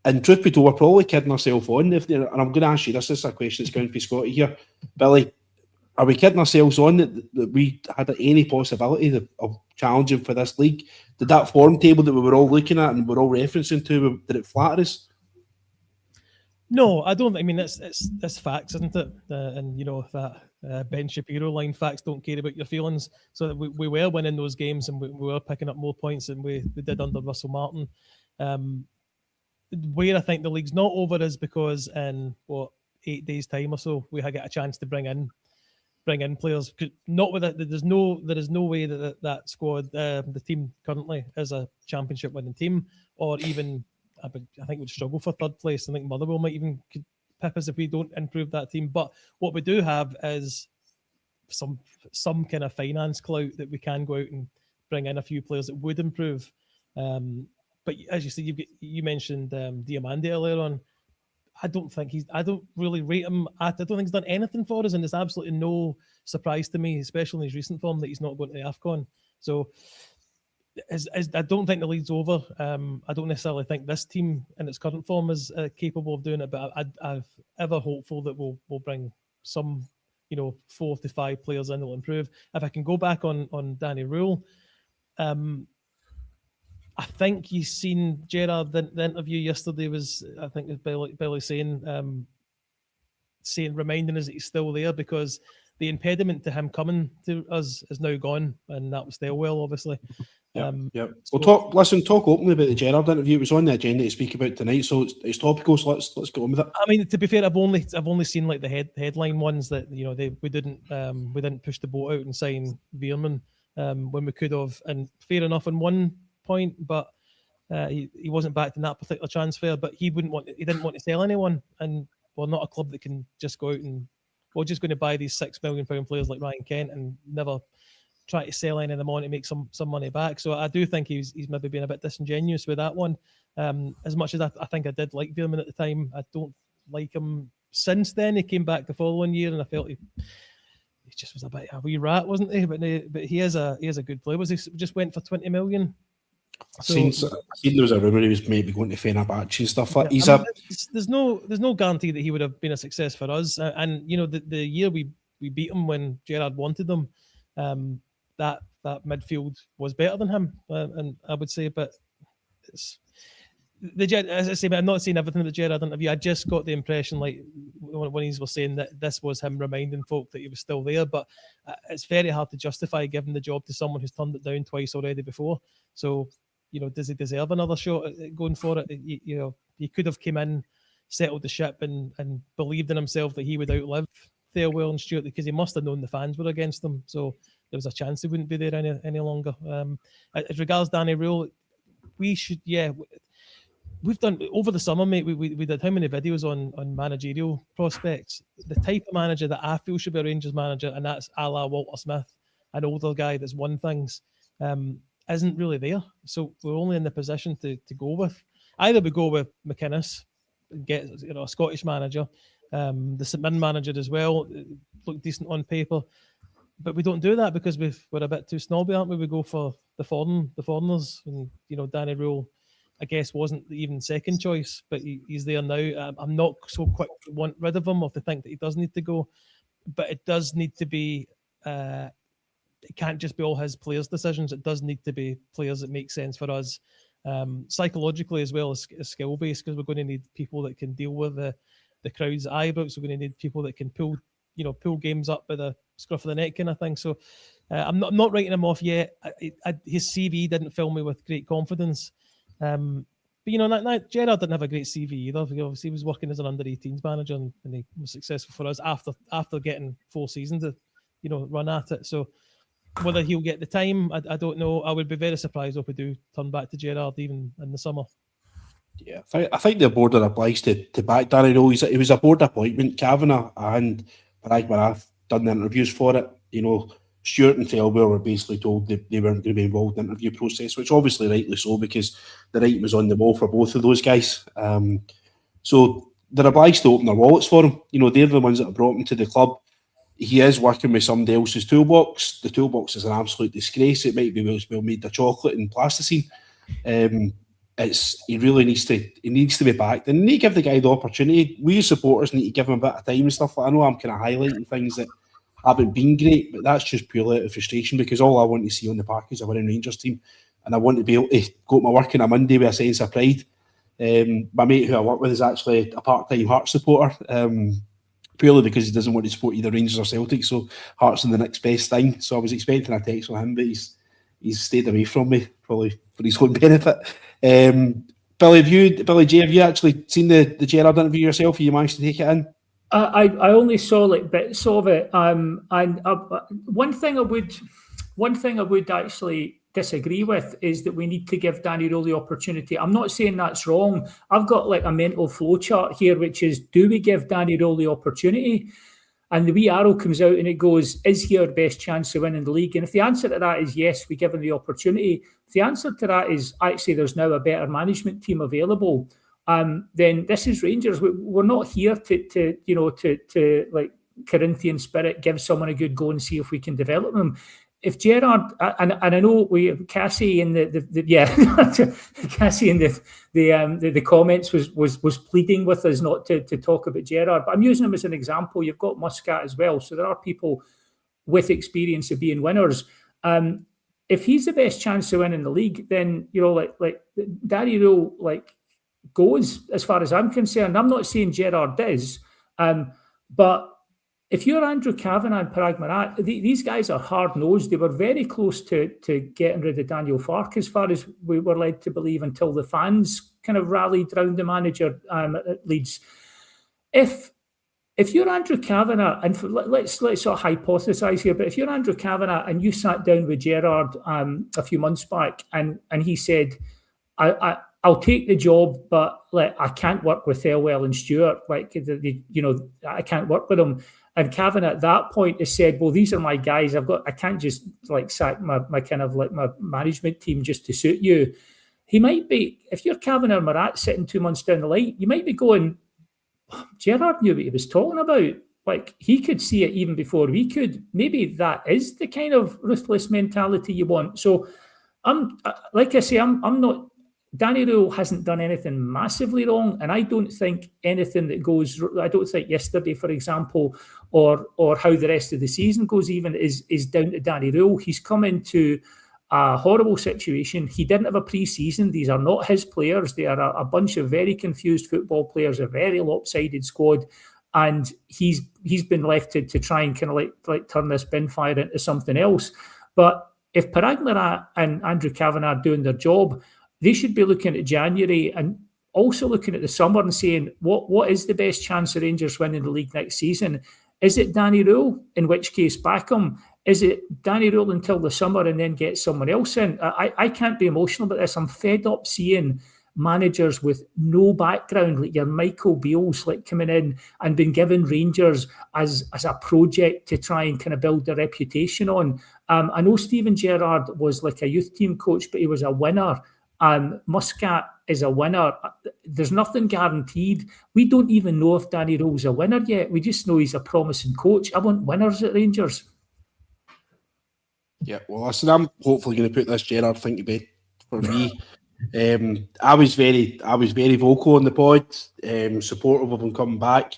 And truth be told, we're probably kidding ourselves on. And I'm going to ask you this is a question that's going to be Scotty here. Billy, are we kidding ourselves on that we had any possibility of challenging for this league? Did that form table that we were all looking at and we're all referencing to, did it flatter us?
No, I don't. I mean, it's facts, isn't it? And that Ben Shapiro line, facts don't care about your feelings. So we were winning those games and we were picking up more points than we did under Russell Martin. Where I think the league's not over is because in 8 days' time or so we get a chance to bring in players. Not with it. There is no way that squad, the team currently, is a championship winning team, or even I think we'd struggle for third place. I think Motherwell might even could pip us if we don't improve that team. But what we do have is some kind of finance clout that we can go out and bring in a few players that would improve. But as you said, you mentioned Diamandi earlier on. I don't really rate him. I don't think he's done anything for us, and it's absolutely no surprise to me, especially in his recent form, that he's not going to the AFCON. So I don't think the league's over. I don't necessarily think this team in its current form is capable of doing it, but I'm ever hopeful that we'll bring some 4 to 5 players in that will improve. If I can go back on Danny Rule, I think you've seen Gerrard. The interview yesterday was, I think, it was Billy saying, reminding us that he's still there because the impediment to him coming to us is now gone, and that was Stilwell, obviously.
Yeah. We'll talk openly about the Gerrard interview. It was on the agenda to speak about tonight, so it's topical. So let's go on with it.
I mean, to be fair, I've only seen like the headline ones that we didn't push the boat out and sign Veerman when we could have, and fair enough on one point, but he wasn't backed in that particular transfer. But he didn't want to sell anyone, and we're not a club that can just go out and we're just going to buy these £6 million players like Ryan Kent and never try to sell any of them on to make some money back. So I do think he's maybe been a bit disingenuous with that one. As much as I think I did like Veerman at the time, I don't like him since then. He came back the following year, and I felt he just was a wee rat, wasn't he? But he is a good player. Was he just went for 20 million?
I've seen there was a rumour he was maybe going to Fenerbahce and stuff like.
There's no guarantee that he would have been a success for us. And the year we beat him when Gerrard wanted him, that midfield was better than him, and I would say. But as I say, I'm not saying everything in the Gerrard interview. I just got the impression, like when he was saying that this was him reminding folk that he was still there. But it's very hard to justify giving the job to someone who's turned it down twice already before. So, does he deserve another shot at going for it? He could have came in, settled the ship, and believed in himself that he would outlive Thelwell and Stewart, because he must have known the fans were against him. So there was a chance he wouldn't be there any longer. As regards Danny Rule, we've done over the summer, mate. We did how many videos on managerial prospects? The type of manager that I feel should be a Rangers manager, and that's a la Walter Smith, an older guy that's won things, isn't really there. So we're only in the position to go with. Either we go with McInnes and get a Scottish manager, the St Mirren manager as well, look decent on paper, but we don't do that because we're a bit too snobby, aren't we? We go for the foreigners, and Danny Rule, I guess, wasn't even second choice, but he's there now. I'm not so quick to want rid of him or to think that he does need to go, but it does need to be. It can't just be all his players' decisions. It does need to be players that make sense for us, psychologically as well as skill based, because we're going to need people that can deal with the crowd's at Ibrox. We're going to need people that can pull games up by the scruff of the neck kind of thing. So I'm not writing him off yet. His CV didn't fill me with great confidence. But Gerrard didn't have a great CV either. He was working as an under-18s manager, and he was successful for us after getting 4 seasons to run at it. So whether he'll get the time, I don't know. I would be very surprised if we do turn back to Gerrard even in the summer.
Yeah, I think the board are obliged to back Danny Rowe. It was a board appointment. Kavanagh and Parag done the interviews for it. Stewart and Thelwell were basically told they weren't going to be involved in the interview process, which obviously rightly so, because the writing was on the wall for both of those guys. So they're obliged to open their wallets for him. They're the ones that have brought him to the club. He is working with somebody else's toolbox. The toolbox is an absolute disgrace. It might be well made of chocolate and plasticine. He really needs to be backed, and they need to give the guy the opportunity. We as supporters need to give him a bit of time and stuff. I know I'm kind of highlighting things that haven't been great, but that's just purely out of frustration, because all I want to see on the park is a winning Rangers team, and I want to be able to go to my work on a Monday with a sense of pride. My mate who I work with is actually a part-time Hearts supporter, purely because he doesn't want to support either Rangers or Celtic, so Hearts are the next best thing. So I was expecting a text from him, but he's stayed away from me, probably for his own benefit. Billy J, have you actually seen the Gerrard interview yourself? Have you managed to take it in?
I only saw bits of it. And one thing I would actually disagree with is that we need to give Danny Rowe the opportunity. I'm not saying that's wrong. I've got a mental flowchart here, which is, do we give Danny Rowe the opportunity? And the wee arrow comes out and it goes, is he our best chance of winning the league? And if the answer to that is yes, we give him the opportunity. If the answer to that is actually there's now a better management team available, then this is Rangers. We're not here to like Corinthian spirit, give someone a good go and see if we can develop them. If Gerrard, and I know Cassie in Cassie in the comments was pleading with us not to talk about Gerrard, but I'm using him as an example. You've got Muscat as well, so there are people with experience of being winners. If he's the best chance of winning the league, then like Danny Rowe goes, as far as I'm concerned. I'm not saying Gerrard is, but if you're Andrew Kavanagh and Parag Marat, these guys are hard-nosed. They were very close to getting rid of Daniel Farke, as far as we were led to believe, until the fans kind of rallied round the manager at Leeds. If you're Andrew Kavanagh, and let's sort of hypothesise here, but if you're Andrew Kavanagh and you sat down with Gerrard a few months back and he said, I'll take the job, but I can't work with Thelwell and Stewart. I can't work with them. And Kavanagh at that point has said, well, these are my guys. I can't just sack my kind of my management team just to suit you. He might be, if you're Kavanagh or Marat sitting 2 months down the line, you might be going, Gerrard knew what he was talking about. He could see it even before we could. Maybe that is the kind of ruthless mentality you want. So I'm not. Danny Rowe hasn't done anything massively wrong, and I don't think anything that goes. I don't think yesterday, for example, or how the rest of the season goes even is down to Danny Rowe. He's come into a horrible situation. He didn't have a pre-season. These are not his players. They are a bunch of very confused football players, a very lopsided squad, and he's been left to try and kind of like turn this bin fire into something else. But if Parag Marat and Andrew Kavanagh are doing their job, they should be looking at January and also looking at the summer and saying, what is the best chance of Rangers winning the league next season? Is it Danny Rowe, in which case back him? Is it Danny Rowe until the summer and then get someone else in? I can't be emotional about this. I'm fed up seeing managers with no background, like your Michael Beales, coming in and being given Rangers as a project to try and kind of build their reputation on. I know Steven Gerrard was like a youth team coach, but he was a winner. Muscat is a winner. There's nothing guaranteed. We don't even know if Danny Rowe's a winner yet. We just know he's a promising coach. I want winners at Rangers.
Yeah, well, listen, I'm hopefully going to put this Gerrard thing to bed for me. I was very vocal on the pod, supportive of him coming back.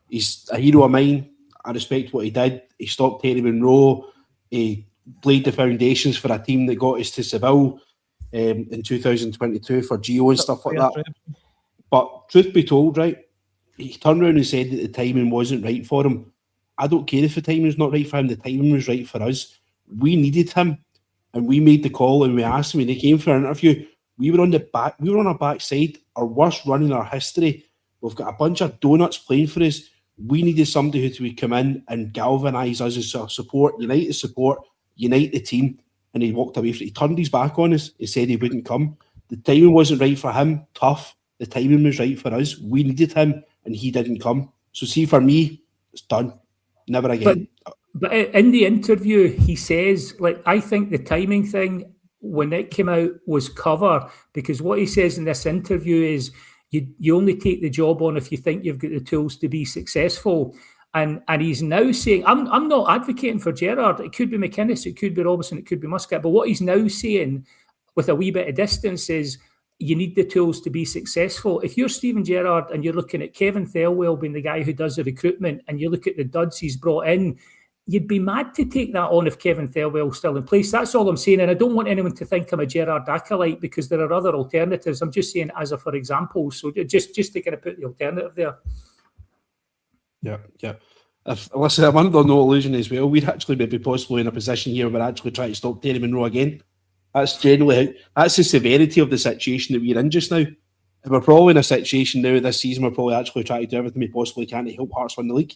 He's a hero of mine. I respect what he did. He stopped Terry Monroe. He laid the foundations for a team that got us to Seville. in 2022 for Gio and stuff like that. But truth be told, right, he turned around and said that the timing wasn't right for him. I don't care if the timing's not right for him. The timing was right for us. We needed him, and we made the call, and we asked him, and he came for an interview. We were on our backside, our worst run in our history. We've got a bunch of donuts playing for us. We needed somebody who would come in and galvanise us as a support, unite the team. And he walked away from it. He turned his back on us. He said he wouldn't come. The timing wasn't right for him. Tough. The timing was right for us. We needed him, and he didn't come. So see, for me, it's done. Never again.
But in the interview, he says, I think the timing thing, when it came out, was cover, because what he says in this interview is you only take the job on if you think you've got the tools to be successful. And he's now saying, I'm not advocating for Gerrard. It could be McInnes, it could be Robertson, it could be Muscat. But what he's now saying, with a wee bit of distance, is you need the tools to be successful. If you're Steven Gerrard and you're looking at Kevin Thelwell being the guy who does the recruitment, and you look at the duds he's brought in, you'd be mad to take that on if Kevin Thelwell's still in place. That's all I'm saying. And I don't want anyone to think I'm a Gerrard acolyte, because there are other alternatives. I'm just saying as a for example. So just to kind of put the alternative there.
Yeah. Listen, I'm under no illusion as well. We'd actually maybe possibly in a position here where we're actually trying to stop Terry Monroe again. That's generally that's the severity of the situation that we're in just now. And we're probably in a situation now this season, we're probably actually trying to do everything we possibly can to help Hearts win the league.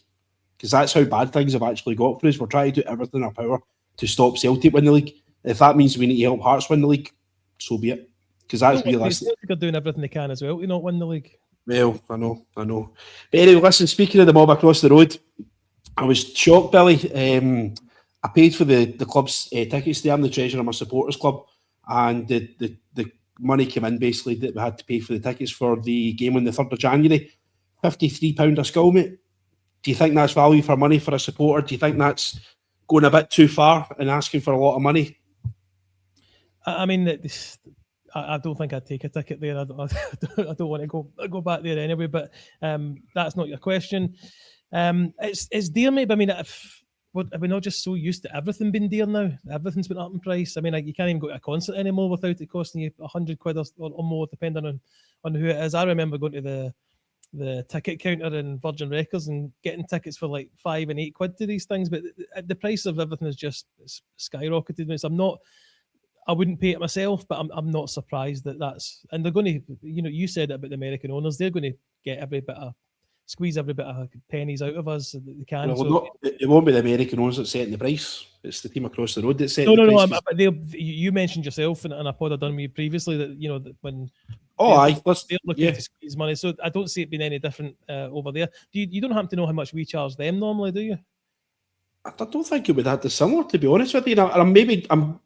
Because that's how bad things have actually got for us. We're trying to do everything in our power to stop Celtic win the league. If that means we need to help Hearts win the league, so be it. Because that's realistic.
Celtic are doing everything they can as well to not win the league.
Well, I know. But anyway, listen, speaking of the mob across the road, I was shocked, Billy. I paid for the club's tickets there. I'm the treasurer of my supporters club, and the money came in basically that we had to pay for the tickets for the game on the 3rd of January. £53 a skull, mate. Do you think that's value for money for a supporter? Do you think that's going a bit too far and asking for a lot of money?
I mean, I don't think I'd take a ticket there. I don't want to go back there anyway. But that's not your question. It's dear, mate. But I mean, are we not just so used to everything being dear now? Everything's been up in price. I mean, you can't even go to a concert anymore without it costing you £100 or more, depending on who it is. I remember going to the ticket counter in Virgin Records and getting tickets for like £5 and £8 to these things, but the price of everything is just skyrocketed. I wouldn't pay it myself, but I'm not surprised that's, and they're going to, you said it about the American owners, they're going to get squeeze every bit of pennies out of us that they can.
Well, it won't be the American owners that's setting the price. It's the team across the road that's setting the price.
No. But you mentioned yourself, and I pod had done with you previously that when they're looking to squeeze money, so I don't see it being any different over there. You don't happen to know how much we charge them normally, do you?
I don't think it would have to similar, to be honest with you. I'm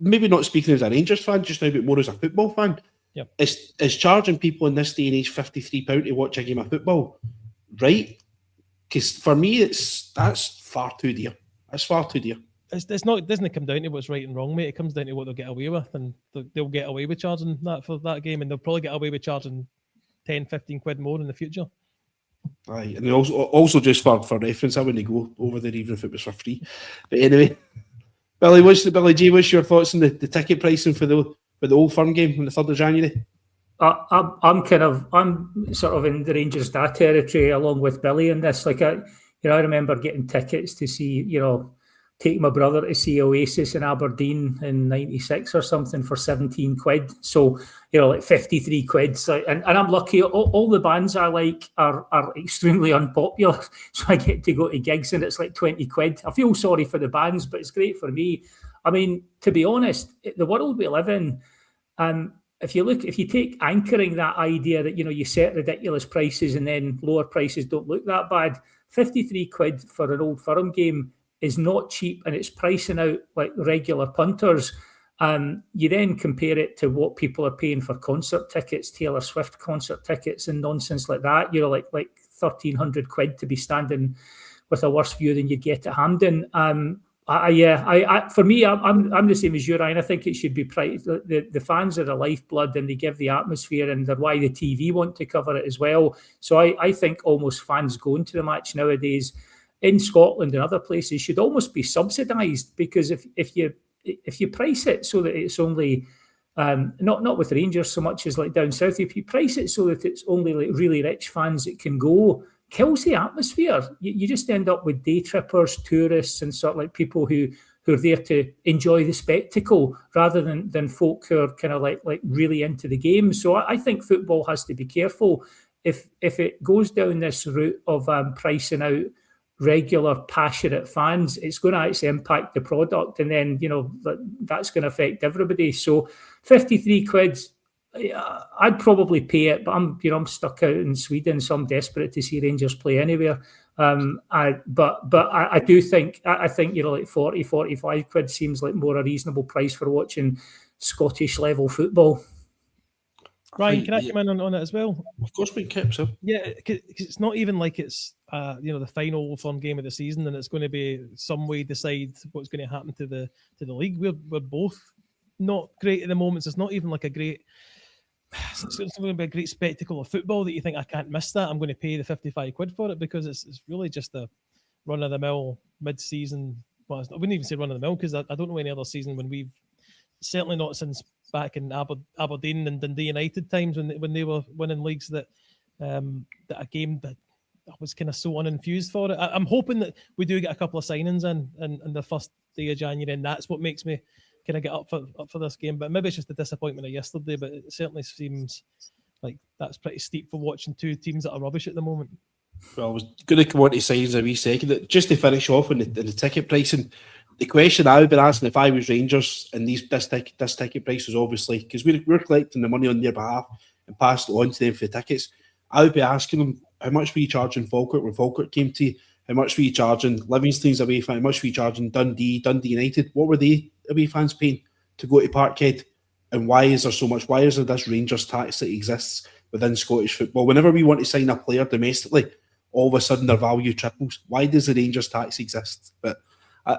maybe not speaking as a Rangers fan just now, but more as a football fan.
Yep.
Is charging people in this day and age £53 to watch a game of football right? Because for me, that's far too dear. It's far too dear.
It's not. It doesn't come down to what's right and wrong, mate. It comes down to what they'll get away with, and they'll get away with charging that for that game, and they'll probably get away with charging 10, 15 quid more in the future.
Aye, and also just for reference, I wouldn't go over there even if it was for free. But anyway, Billy G, what's your thoughts on the ticket pricing for the Old Firm game on the 3rd of January?
I'm sort of in the Rangers Da territory along with Billy in this. I remember getting tickets to see, take my brother to see Oasis in Aberdeen in '96 or something for 17 quid. So, like 53 quid. So, and I'm lucky. All the bands I like are extremely unpopular. So I get to go to gigs and it's like 20 quid. I feel sorry for the bands, but it's great for me. I mean, to be honest, the world we live in, if you take anchoring that idea that, you set ridiculous prices and then lower prices don't look that bad, 53 quid for an Old Firm game is not cheap, and it's pricing out like regular punters. You then compare it to what people are paying for concert tickets, Taylor Swift concert tickets and nonsense like that, like 1,300 quid to be standing with a worse view than you get at Hampden. For me, I'm the same as you, Ryan. I think it should be priced. The fans are the lifeblood, and they give the atmosphere, and they're why the TV want to cover it as well. So I think almost fans going to the match nowadays in Scotland and other places should almost be subsidised, because if you price it so that it's only Not with Rangers so much as like down south. If you price it so that it's only like really rich fans that can go, kills the atmosphere. You just end up with day trippers, tourists, and sort of like people who are there to enjoy the spectacle rather than folk who are kind of like really into the game. So I think football has to be careful if it goes down this route of pricing out regular passionate fans. It's going to actually impact the product, and then that's going to affect everybody. So 53 quid, I'd probably pay it, but I'm stuck out in Sweden, so I'm desperate to see Rangers play anywhere. I do think like 40, 45 quid seems like more a reasonable price for watching Scottish level football.
Ryan, can I come in on it as well?
Of course we can, sir.
Yeah, cause it's not even like it's the final firm game of the season, and it's going to be some way decide what's going to happen to the league. We're both not great at the moment. So it's not even like a great. It's going to be a great spectacle of football that you think I can't miss that. I'm going to pay the 55 quid for it because it's really just a run of the mill mid-season. Well, I wouldn't even say run of the mill because I don't know any other season when we've certainly not since back in Aberdeen and Dundee United times when they were winning leagues that a game that I was kind of so uninfused for it. I'm hoping that we do get a couple of signings in the first day of January, and that's what makes me kind of get up for this game. But maybe it's just a disappointment of yesterday, but it certainly seems like that's pretty steep for watching two teams that are rubbish at the moment.
Well, I was going to come on to signs in a wee second. Just to finish off on the ticket pricing, the question I would be asking if I was Rangers and this ticket price was obviously, because we're collecting the money on their behalf and passed it on to them for the tickets, I would be asking them, how much were you charging Falkirk when Falkirk came to you? How much were you charging Livingston's away fan? How much were you charging Dundee United? What were they away fans paying to go to Parkhead? And why is there so much? Why is there this Rangers tax that exists within Scottish football? Whenever we want to sign a player domestically, all of a sudden their value triples. Why does the Rangers tax exist? But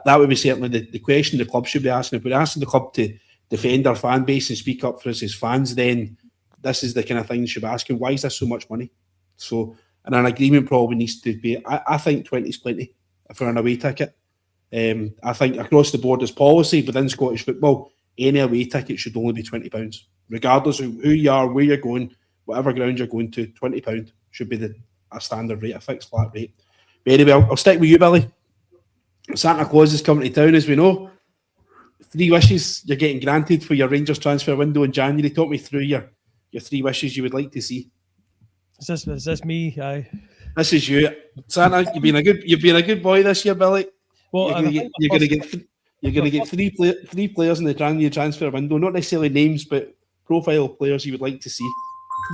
that would be certainly the question the club should be asking. If we're asking the club to defend our fan base and speak up for us as fans, then this is the kind of thing you should be asking. Why is this so much money? So, and an agreement probably needs to be, I think 20 is plenty for an away ticket. I think across the board as policy within Scottish football, any away ticket should only be £20. Regardless of who you are, where you're going, whatever ground you're going to, £20 should be a standard rate, a fixed flat rate. But anyway, I'll stick with you, Billy. Santa Claus is coming to town, as we know. 3 wishes you're getting granted for your Rangers transfer window in January. Talk me through your 3 wishes you would like to see.
Is this me? Aye.
This is you, Santa. You've been a good boy this year, Billy.
Well,
you're going to get three players in the transfer window. Not necessarily names, but profile players you would like to see.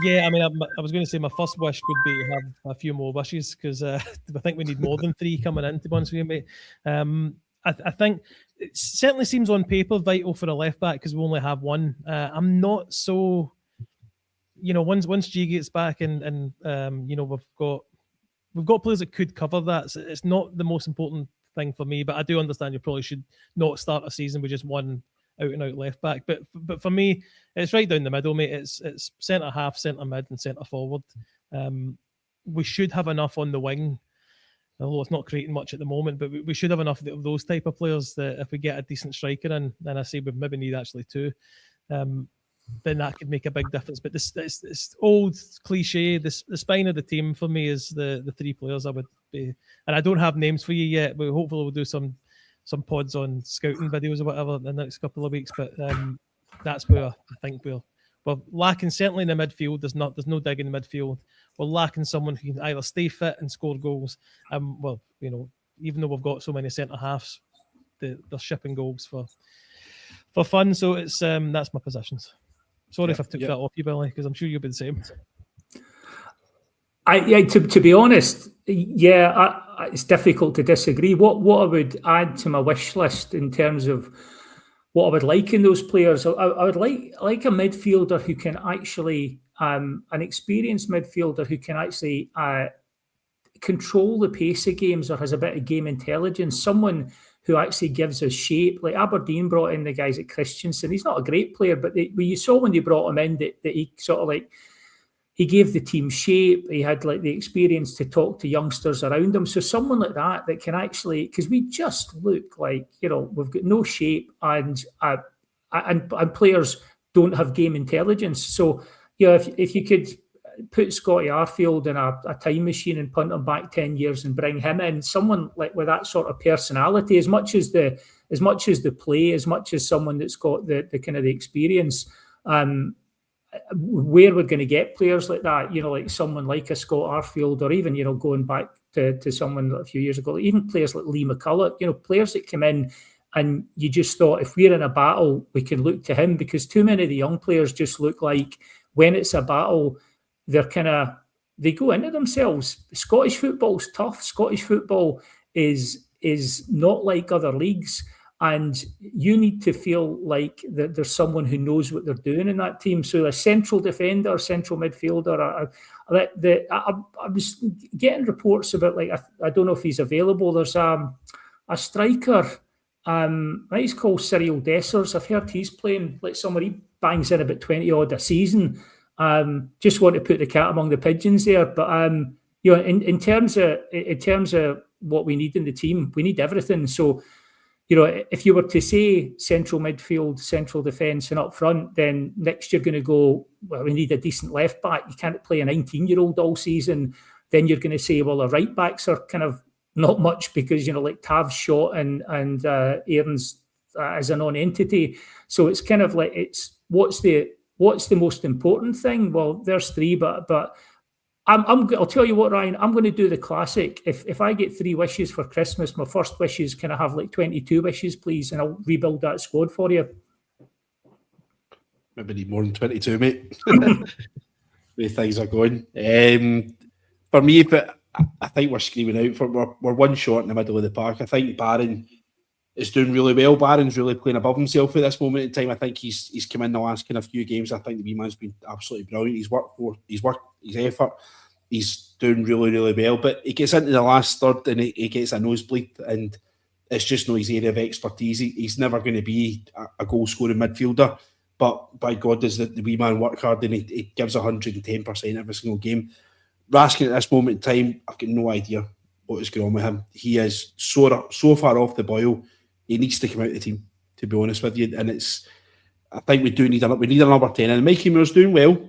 Yeah, I mean, I was going to say my first wish would be to have a few more wishes because I think we need more than 3 coming in, to be honest with you, mate. I think it certainly seems on paper vital for a left back because we only have one. I'm not so, once G gets back and we've got players that could cover that. So it's not the most important thing for me, but I do understand you probably should not start a season with just one out and out left back, but for me, it's right down the middle, mate. It's centre half, centre mid, and centre forward. We should have enough on the wing, although it's not creating much at the moment. But we should have enough of those type of players that if we get a decent striker in, then I say we maybe need actually 2. Then that could make a big difference. But this old cliche, the spine of the team for me is the 3 players I would be, and I don't have names for you yet. But hopefully we'll do some pods on scouting videos or whatever in the next couple of weeks, but that's where I think we're lacking, certainly in the midfield. There's no dig in the midfield. We're lacking someone who can either stay fit and score goals. Even though we've got so many centre halves, they're shipping goals for fun. So it's that's my positions. Sorry if I took that off you, Billy, because I'm sure you'll be the same.
To be honest, it's difficult to disagree. What I would add to my wish list in terms of what I would like in those players, I would like a midfielder who can actually, an experienced midfielder who can actually control the pace of games or has a bit of game intelligence, someone who actually gives us shape. Like Aberdeen brought in the guys at Christensen. He's not a great player, but you saw when they brought him in that he sort of like, he gave the team shape. He had like the experience to talk to youngsters around him. So someone like that can actually, because we just look like, we've got no shape and players don't have game intelligence. So, if you could put Scotty Arfield in a time machine and punt him back 10 years and bring him in, someone like with that sort of personality, as much as the play, as much as someone that's got the kind of the experience, where we're going to get players like that, like someone like a Scott Arfield, or even, going back to someone a few years ago, even players like Lee McCulloch, players that come in and you just thought, if we're in a battle, we can look to him, because too many of the young players just look like when it's a battle, they go into themselves. Scottish football's tough. Scottish football is not like other leagues. And you need to feel like that there's someone who knows what they're doing in that team. So a central defender, central midfielder. I was getting reports about, like, I don't know if he's available. There's a striker, he's called Cyril Dessers. I've heard he's playing like somewhere. He bangs in about 20 odd a season. Just want to put the cat among the pigeons there. But in terms of what we need in the team, we need everything. So, if you were to say central midfield, central defence and up front, then next you're going to go, well, we need a decent left back. You can't play a 19-year-old all season. Then you're going to say, well, the right backs are kind of not much because, like Tav's shot and Aaron's as a non-entity. So it's kind of like, it's what's the most important thing? Well, there's three, but I'll tell you what, Ryan, I'm going to do the classic. If I get 3 wishes for Christmas, my first wish is, can I have like 22 wishes, please? And I'll rebuild that squad for you.
Maybe need more than 22, mate. The way things are going. For me, but I think we're screaming out. We're one short in the middle of the park. I think Barron is doing really well. Barron's really playing above himself at this moment in time. I think he's come in the last kind of few games. I think the wee man's been absolutely brilliant. He's worked his effort. He's doing really, really well. But he gets into the last third and he gets a nosebleed, and it's just not his area of expertise. He's never going to be a goal-scoring midfielder. But by God, does the wee man work hard, and he gives 110% every single game. Raskin at this moment in time, I've got no idea what is going on with him. He is so far off the boil. He needs to come out of the team, to be honest with you. And I think we need a number 10. And Mikey Moore's doing well,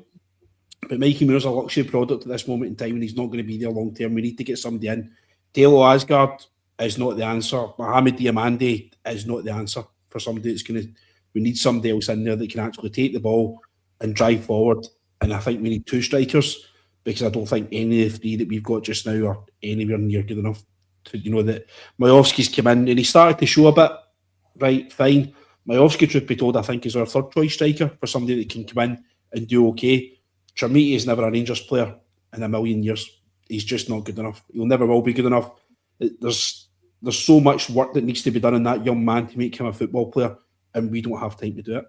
but Mikey Moore's a luxury product at this moment in time, and he's not going to be there long term. We need to get somebody in. Taylor Asgard is not the answer. Mohamed Diamande is not the answer for somebody that's going to. We need somebody else in there that can actually take the ball and drive forward. And I think we need 2 strikers, because I don't think any of the 3 that we've got just now are anywhere near good enough to, that Majowski's come in and he started to show a bit. Right, fine. Majowski, truth be told, I think is our third choice striker, for somebody that can come in and do okay. Tramiti is never a Rangers player in a million years. He's just not good enough. He'll never will be good enough. There's so much work that needs to be done in that young man to make him a football player, and we don't have time to do it.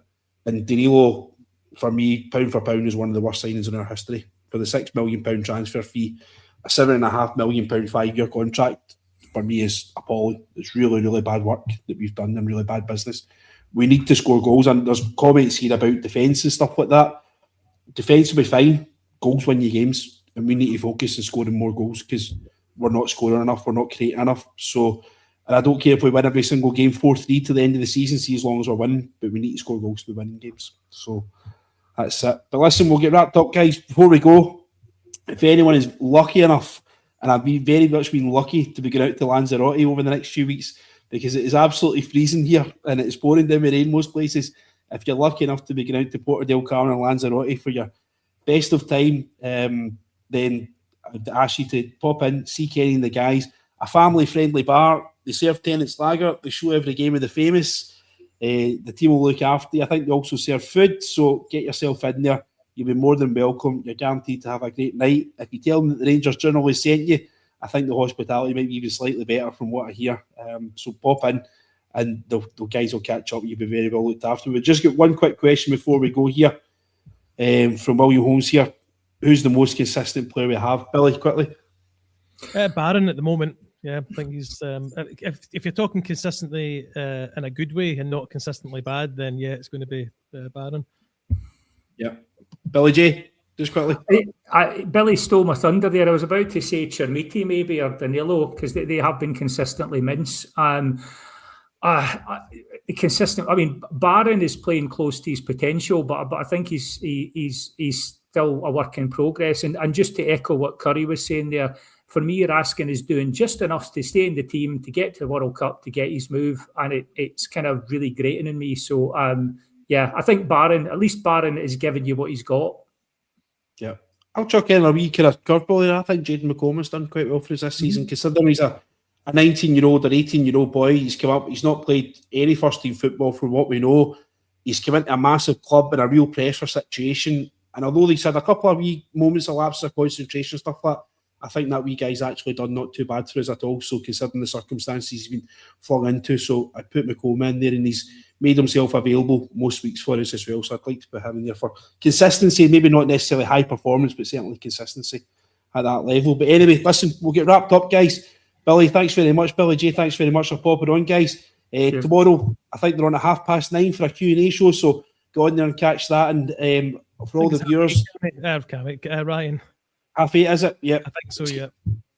And Danilo, for me, pound for pound, is one of the worst signings in our history. For the £6 million transfer fee, a £7.5 million 5-year contract, for me, is appalling. It's really, really bad work that we've done, and really bad business. We need to score goals, and there's comments here about defence and stuff like that. Defence will be fine. Goals win you games, and we need to focus on scoring more goals, because we're not scoring enough, we're not creating enough. So, and I don't care if we win every single game 4-3 to the end of the season, see, as long as we're winning, but we need to score goals to be winning games. So that's it. But listen, we'll get wrapped up, guys. Before we go, if anyone is lucky enough, and I've very much been lucky to be going out to Lanzarote over the next few weeks, because it is absolutely freezing here and it's pouring down with rain most places. If you're lucky enough to be going out to Porto del Carmen and Lanzarote for your best of time, then I'd ask you to pop in, see Kenny and the guys. A family-friendly bar. They serve Tennent's Lager. They show every game of the famous. The team will look after you. I think they also serve food, so get yourself in there. You'll be more than welcome. You're guaranteed to have a great night. If you tell them that the Rangers Journal sent you, I think the hospitality might be even slightly better from what I hear. So pop in, and the guys will catch up. You'll be very well looked after. We've just got one quick question before we go here, from William Holmes here. Who's the most consistent player we have? Billy, quickly.
Barron at the moment. Yeah, I think he's. If you're talking consistently in a good way and not consistently bad, then yeah, it's going to be Barron. Yeah.
Billy J, just quickly.
Billy stole my thunder there. I was about to say Chermiti maybe, or Danilo, because they have been consistently mince. Consistent. I mean, Barron is playing close to his potential, but I think he's still a work in progress. And just to echo what Curry was saying there, for me, Raskin is doing just enough to stay in the team, to get to the World Cup, to get his move, and it's kind of really grating on me. So, yeah, I think at least Barron is giving you what he's got.
Yeah. I'll chuck in a wee kind of curveball there. I think Jaden McComas done quite well for us this season, considering he's a 19-year-old or 18-year-old boy. He's come up, he's not played any first-team football from what we know. He's come into a massive club in a real pressure situation. And although he's had a couple of wee moments of lapse of concentration, stuff like that, I think that wee guy's actually done not too bad for us at all. So considering the circumstances he's been flung into, so I put McComa in there, and he's made himself available most weeks for us as well. So I'd like to put him in there for consistency, maybe not necessarily high performance, but certainly consistency at that level. But anyway, listen, we'll get wrapped up, guys. Billy, thanks very much. Billy J, thanks very much for popping on, guys. Tomorrow, I think they're on at 9:30 for a Q&A show, so go on there and catch that. And for all the viewers,
Ryan,
8:30, is it? Yeah,
I think so. Yeah,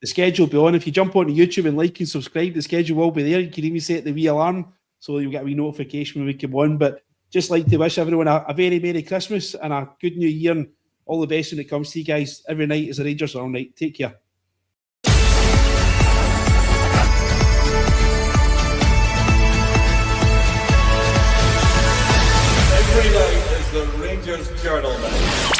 the schedule will be on. If you jump onto YouTube and like and subscribe, the schedule will be there. You can even set the wee alarm so you'll get a wee notification when we come on. But just like to wish everyone a very Merry Christmas and a good New Year, and all the best when it comes to you guys. Every night is a Rangers all night. Take care.
Every night is the Rangers Journal night.